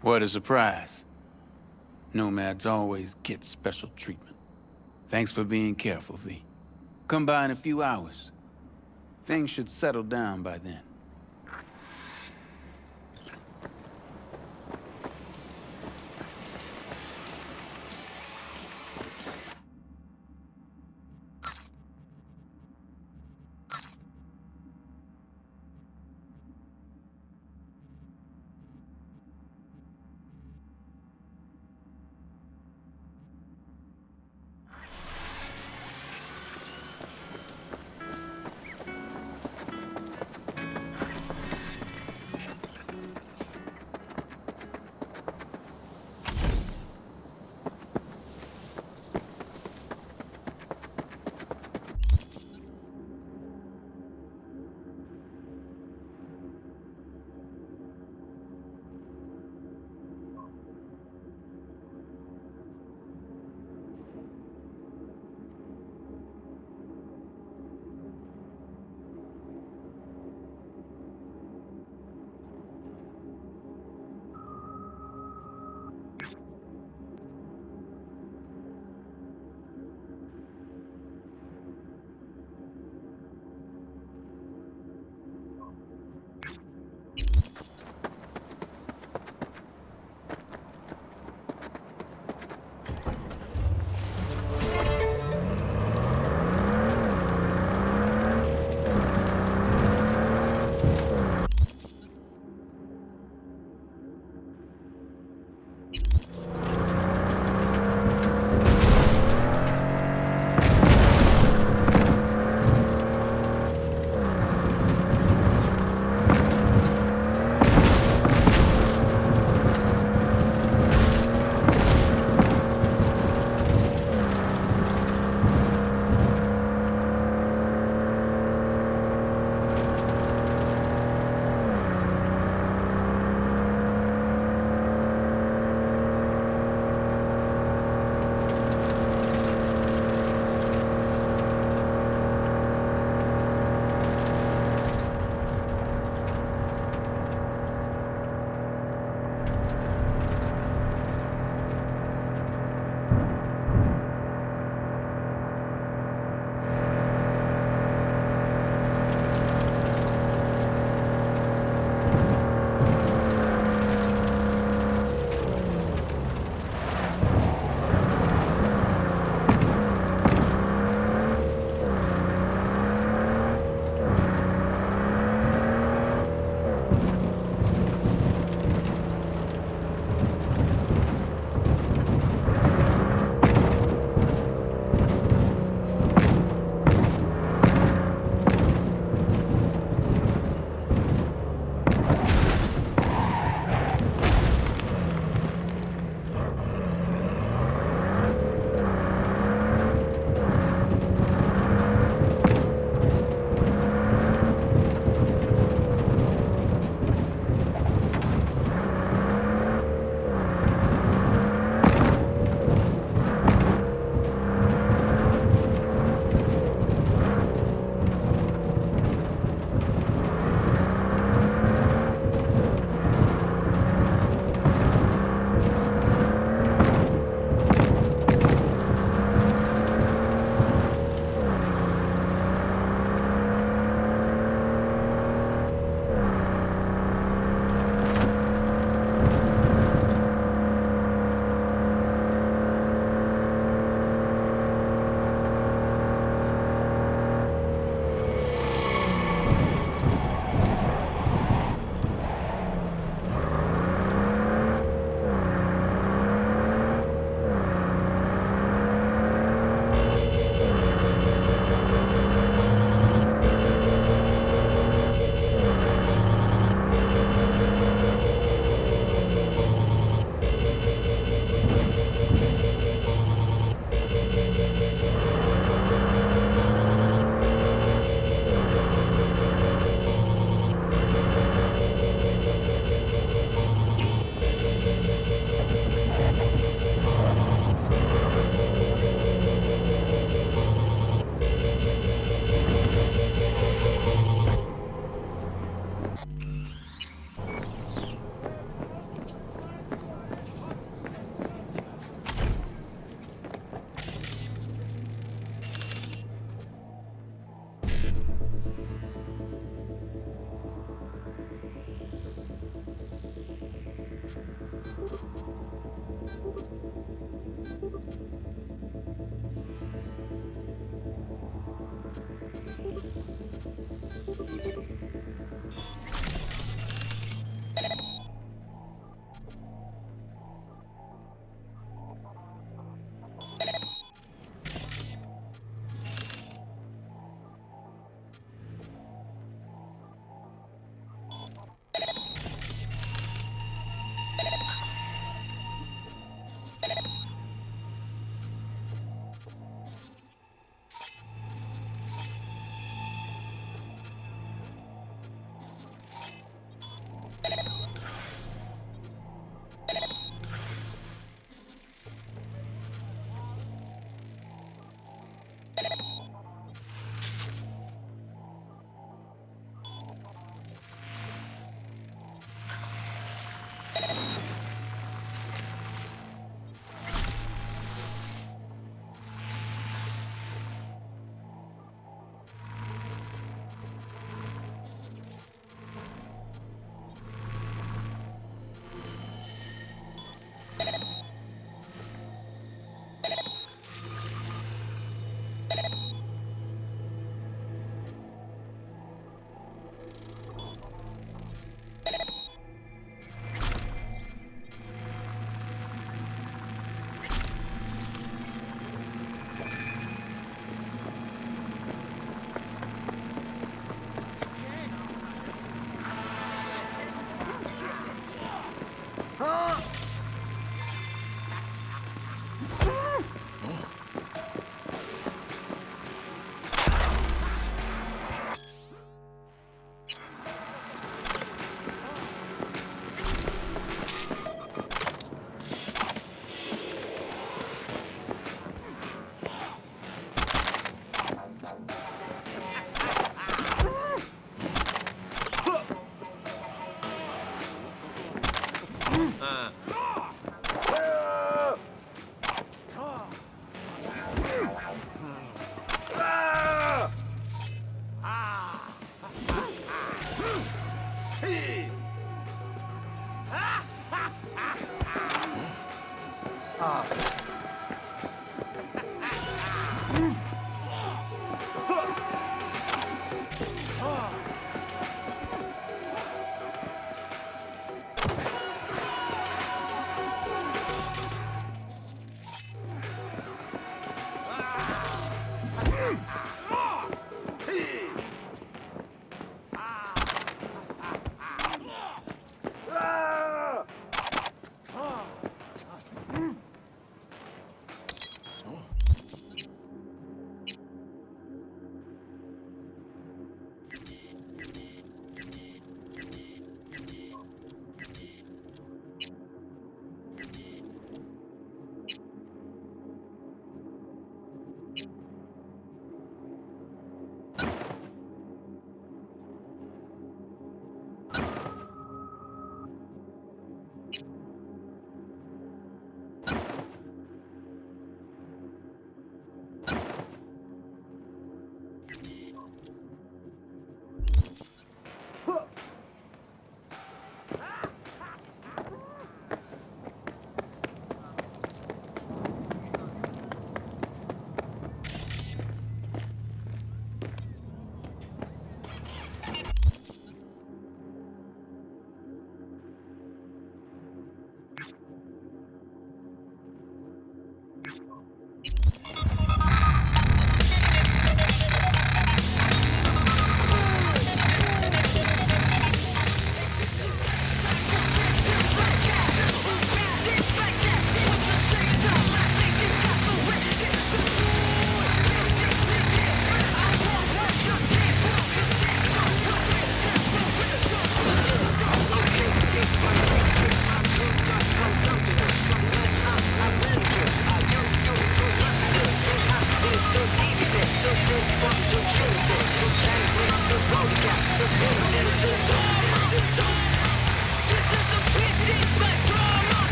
Speaker 9: What a surprise. Nomads always get special treatment. Thanks for being careful, V. Come by in a few hours. Things should settle down by then.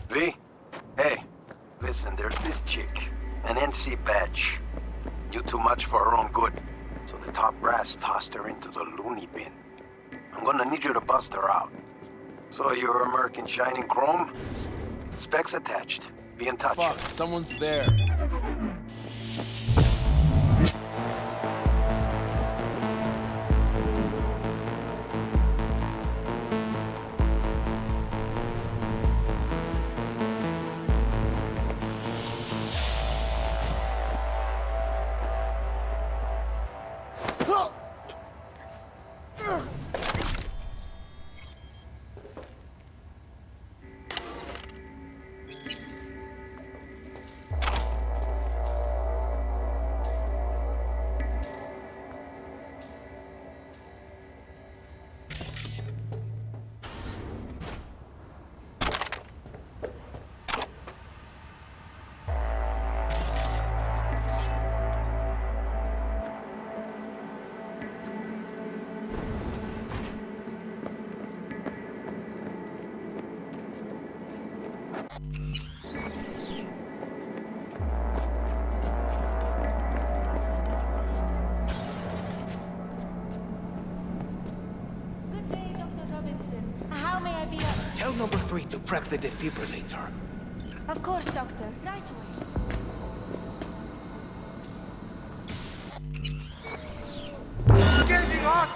Speaker 14: V? Hey, listen, there's this chick, an NC badge. Knew too much for her own good, so the top brass tossed her into the loony bin. I'm gonna need you to bust her out. So you're American Shining Chrome? Specs attached. Be in touch.
Speaker 11: Fuck, someone's there.
Speaker 15: Good day, Dr. Robinson. How may I be of...
Speaker 16: Tell number 3 to prep the defibrillator.
Speaker 15: Of course, Doctor. Right away.
Speaker 13: Engaging us!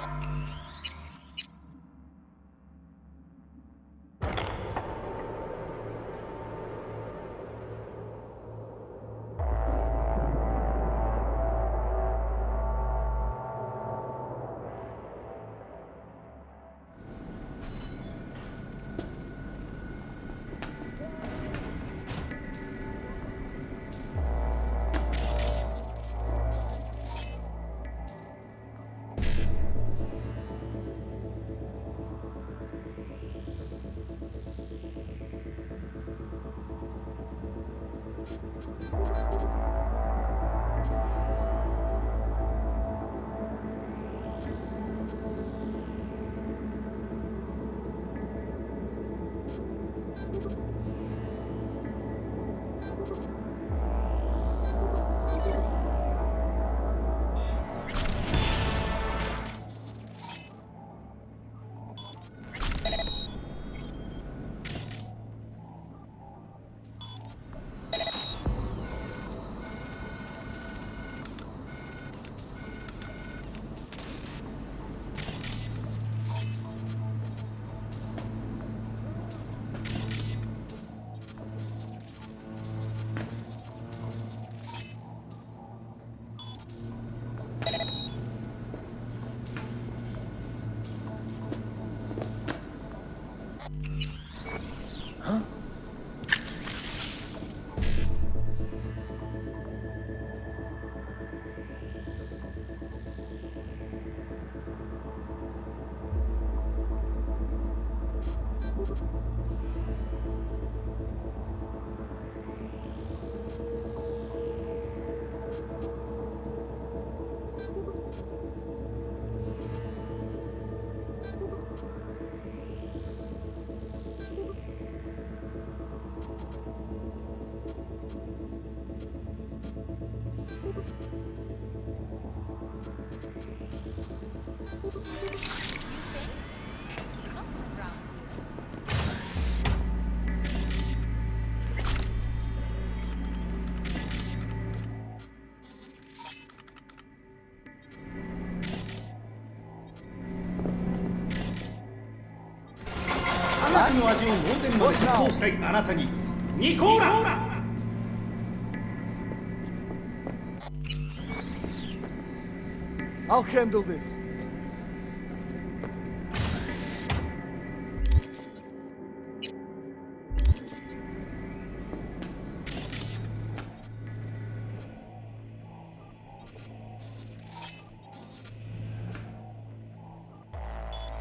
Speaker 11: I'll handle this.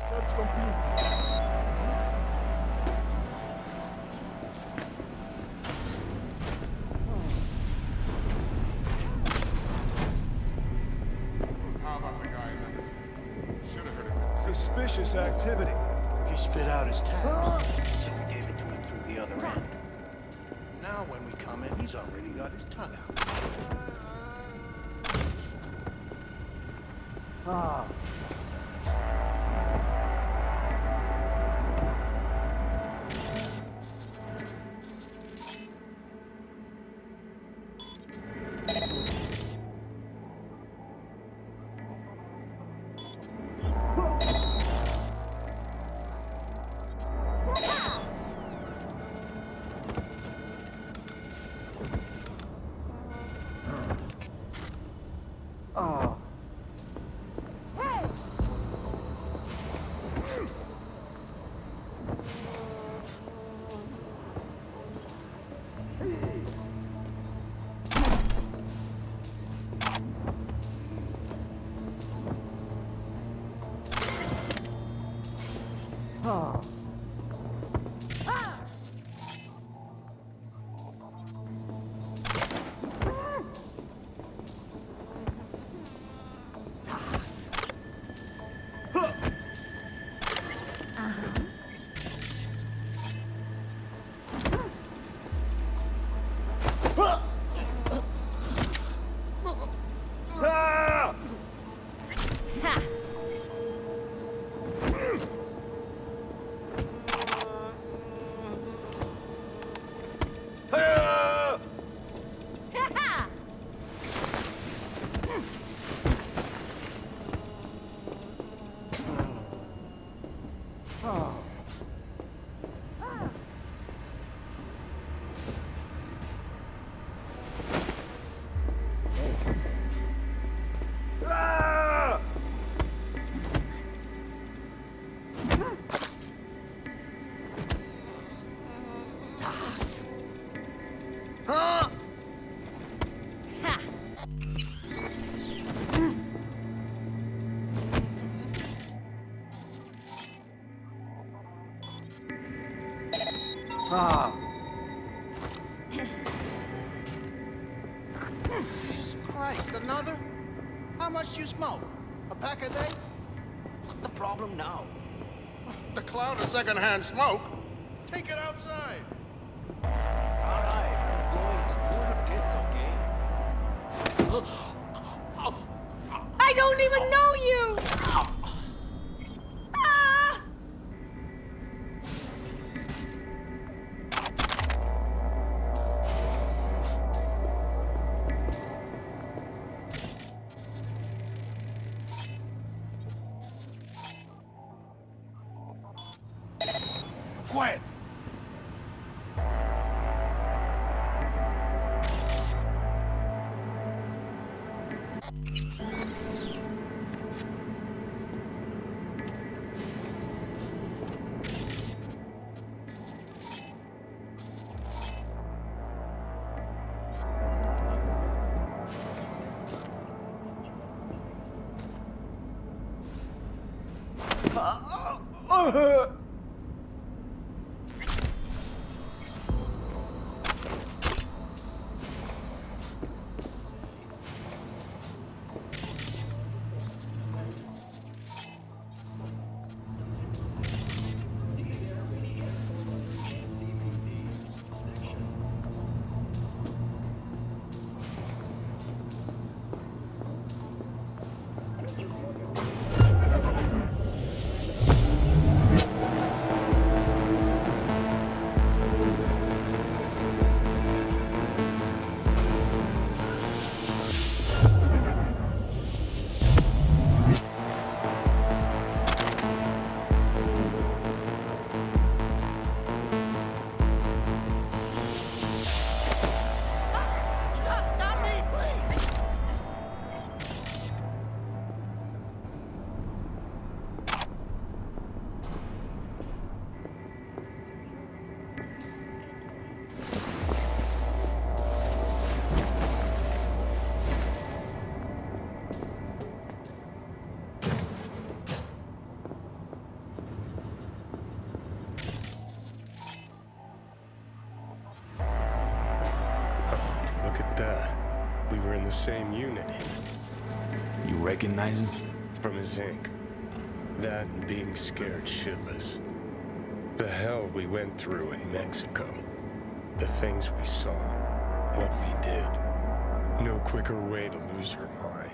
Speaker 11: Search complete.
Speaker 13: How about the guy that should have heard him?
Speaker 11: Suspicious activity.
Speaker 17: He spit out his tabs, so we gave it to him through the other end. Now when we come in, he's already got his tongue out.
Speaker 16: Ah.
Speaker 17: Jesus Christ, another? How much do you smoke? A pack a day?
Speaker 16: What's the problem now?
Speaker 17: The cloud of secondhand smoke? Take it outside.
Speaker 16: Alright, I'm going. Screw the tits, okay?
Speaker 15: I don't even know you! Ah!
Speaker 16: Quiet!
Speaker 3: Look at that. We were in the same unit here.
Speaker 2: You recognize him?
Speaker 3: From his ink. That and being scared shitless. The hell we went through in Mexico. The things we saw. What we did. No quicker way to lose your mind.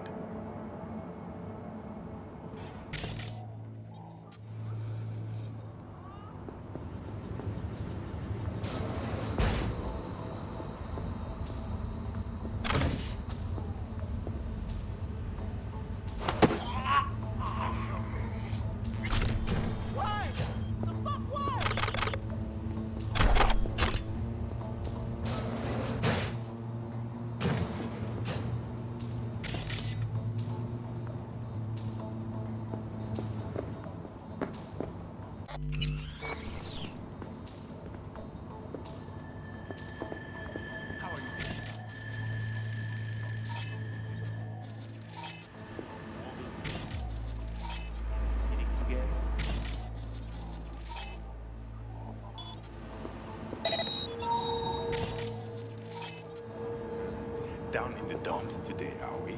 Speaker 9: Down in the dumps today, are we?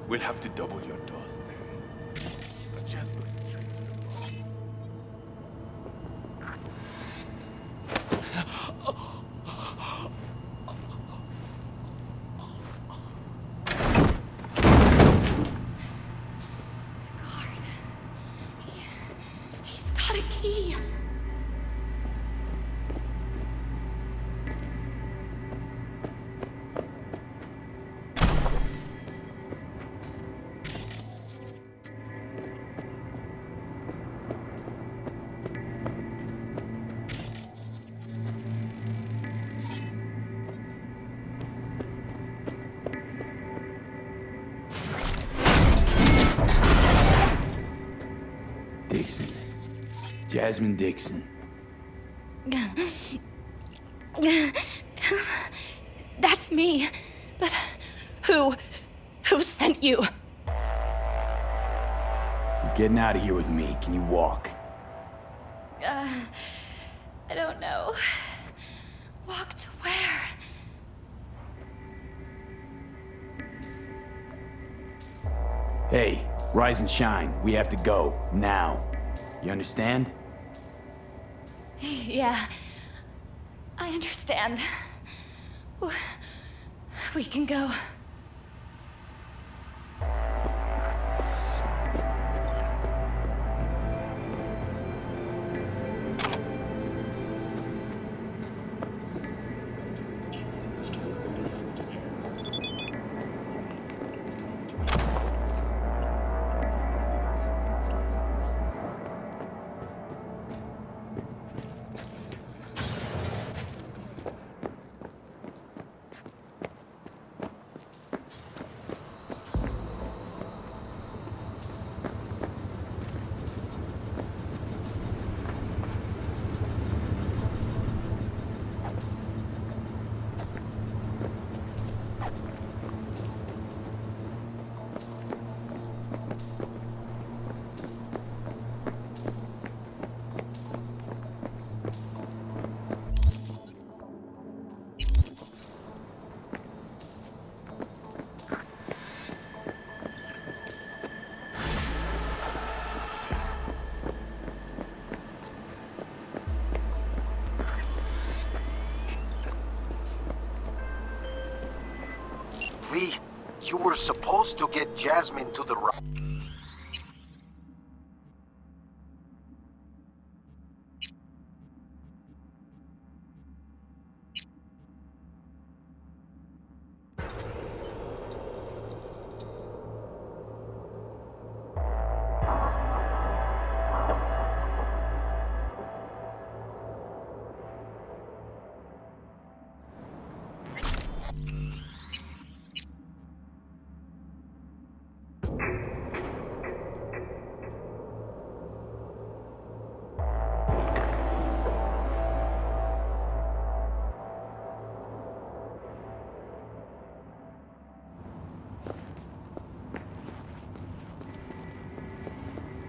Speaker 9: We'll have to double your dose then. But just look straight to the ball.
Speaker 15: He's got a key.
Speaker 2: Dixon. Jasmine Dixon.
Speaker 15: That's me. But who sent you?
Speaker 2: You're getting out of here with me. Can you walk?
Speaker 15: I don't know. Walk to where?
Speaker 2: Hey, rise and shine. We have to go. Now. You understand?
Speaker 15: Yeah. I understand. We can go.
Speaker 14: V, you were supposed to get Jasmine to the right.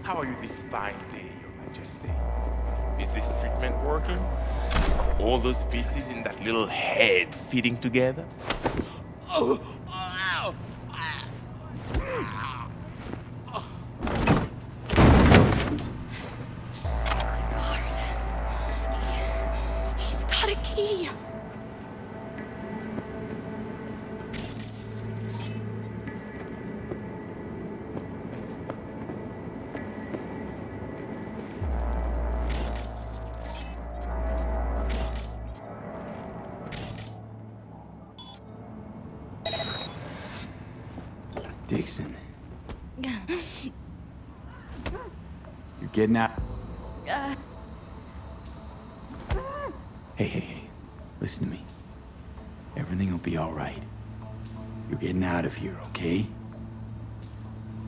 Speaker 18: How are you this fine day, Your Majesty? Is this treatment working? All those pieces in that little head fitting together? Oh! Ow!
Speaker 15: He's got a key.
Speaker 2: Dixon. You're getting out. Hey. Listen to me. Everything will be all right. You're getting out of here, okay?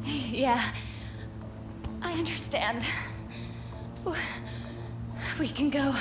Speaker 15: Yeah. I understand. We can go.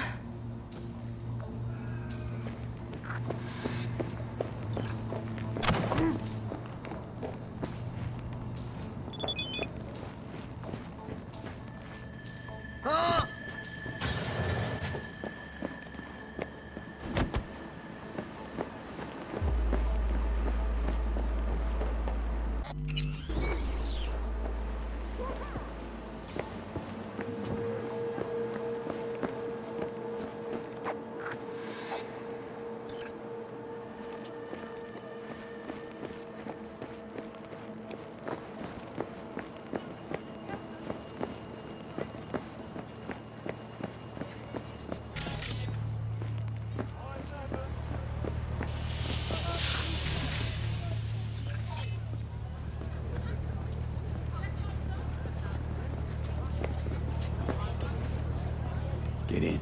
Speaker 2: Get in.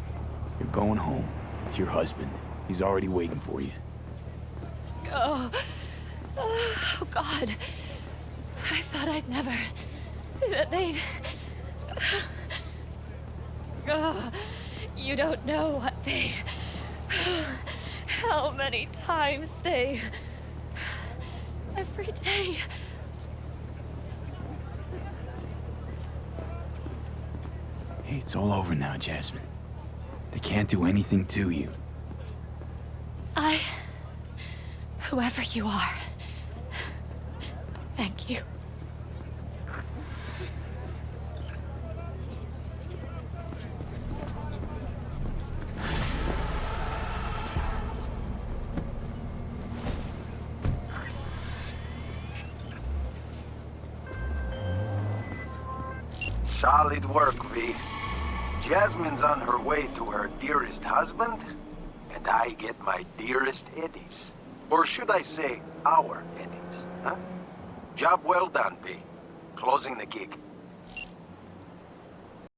Speaker 2: You're going home. It's your husband. He's already waiting for you.
Speaker 15: Oh, God. I thought I'd never... that they'd... Oh, you don't know what they... how many times they... every day...
Speaker 2: Hey, It's all over now, Jasmine. They can't do anything to you.
Speaker 15: Whoever you are, thank you.
Speaker 14: Solid work, V. Jasmine's on her way to her dearest husband, and I get my dearest Eddies. Or should I say, our Eddies, huh? Job well done, V. Closing the gig.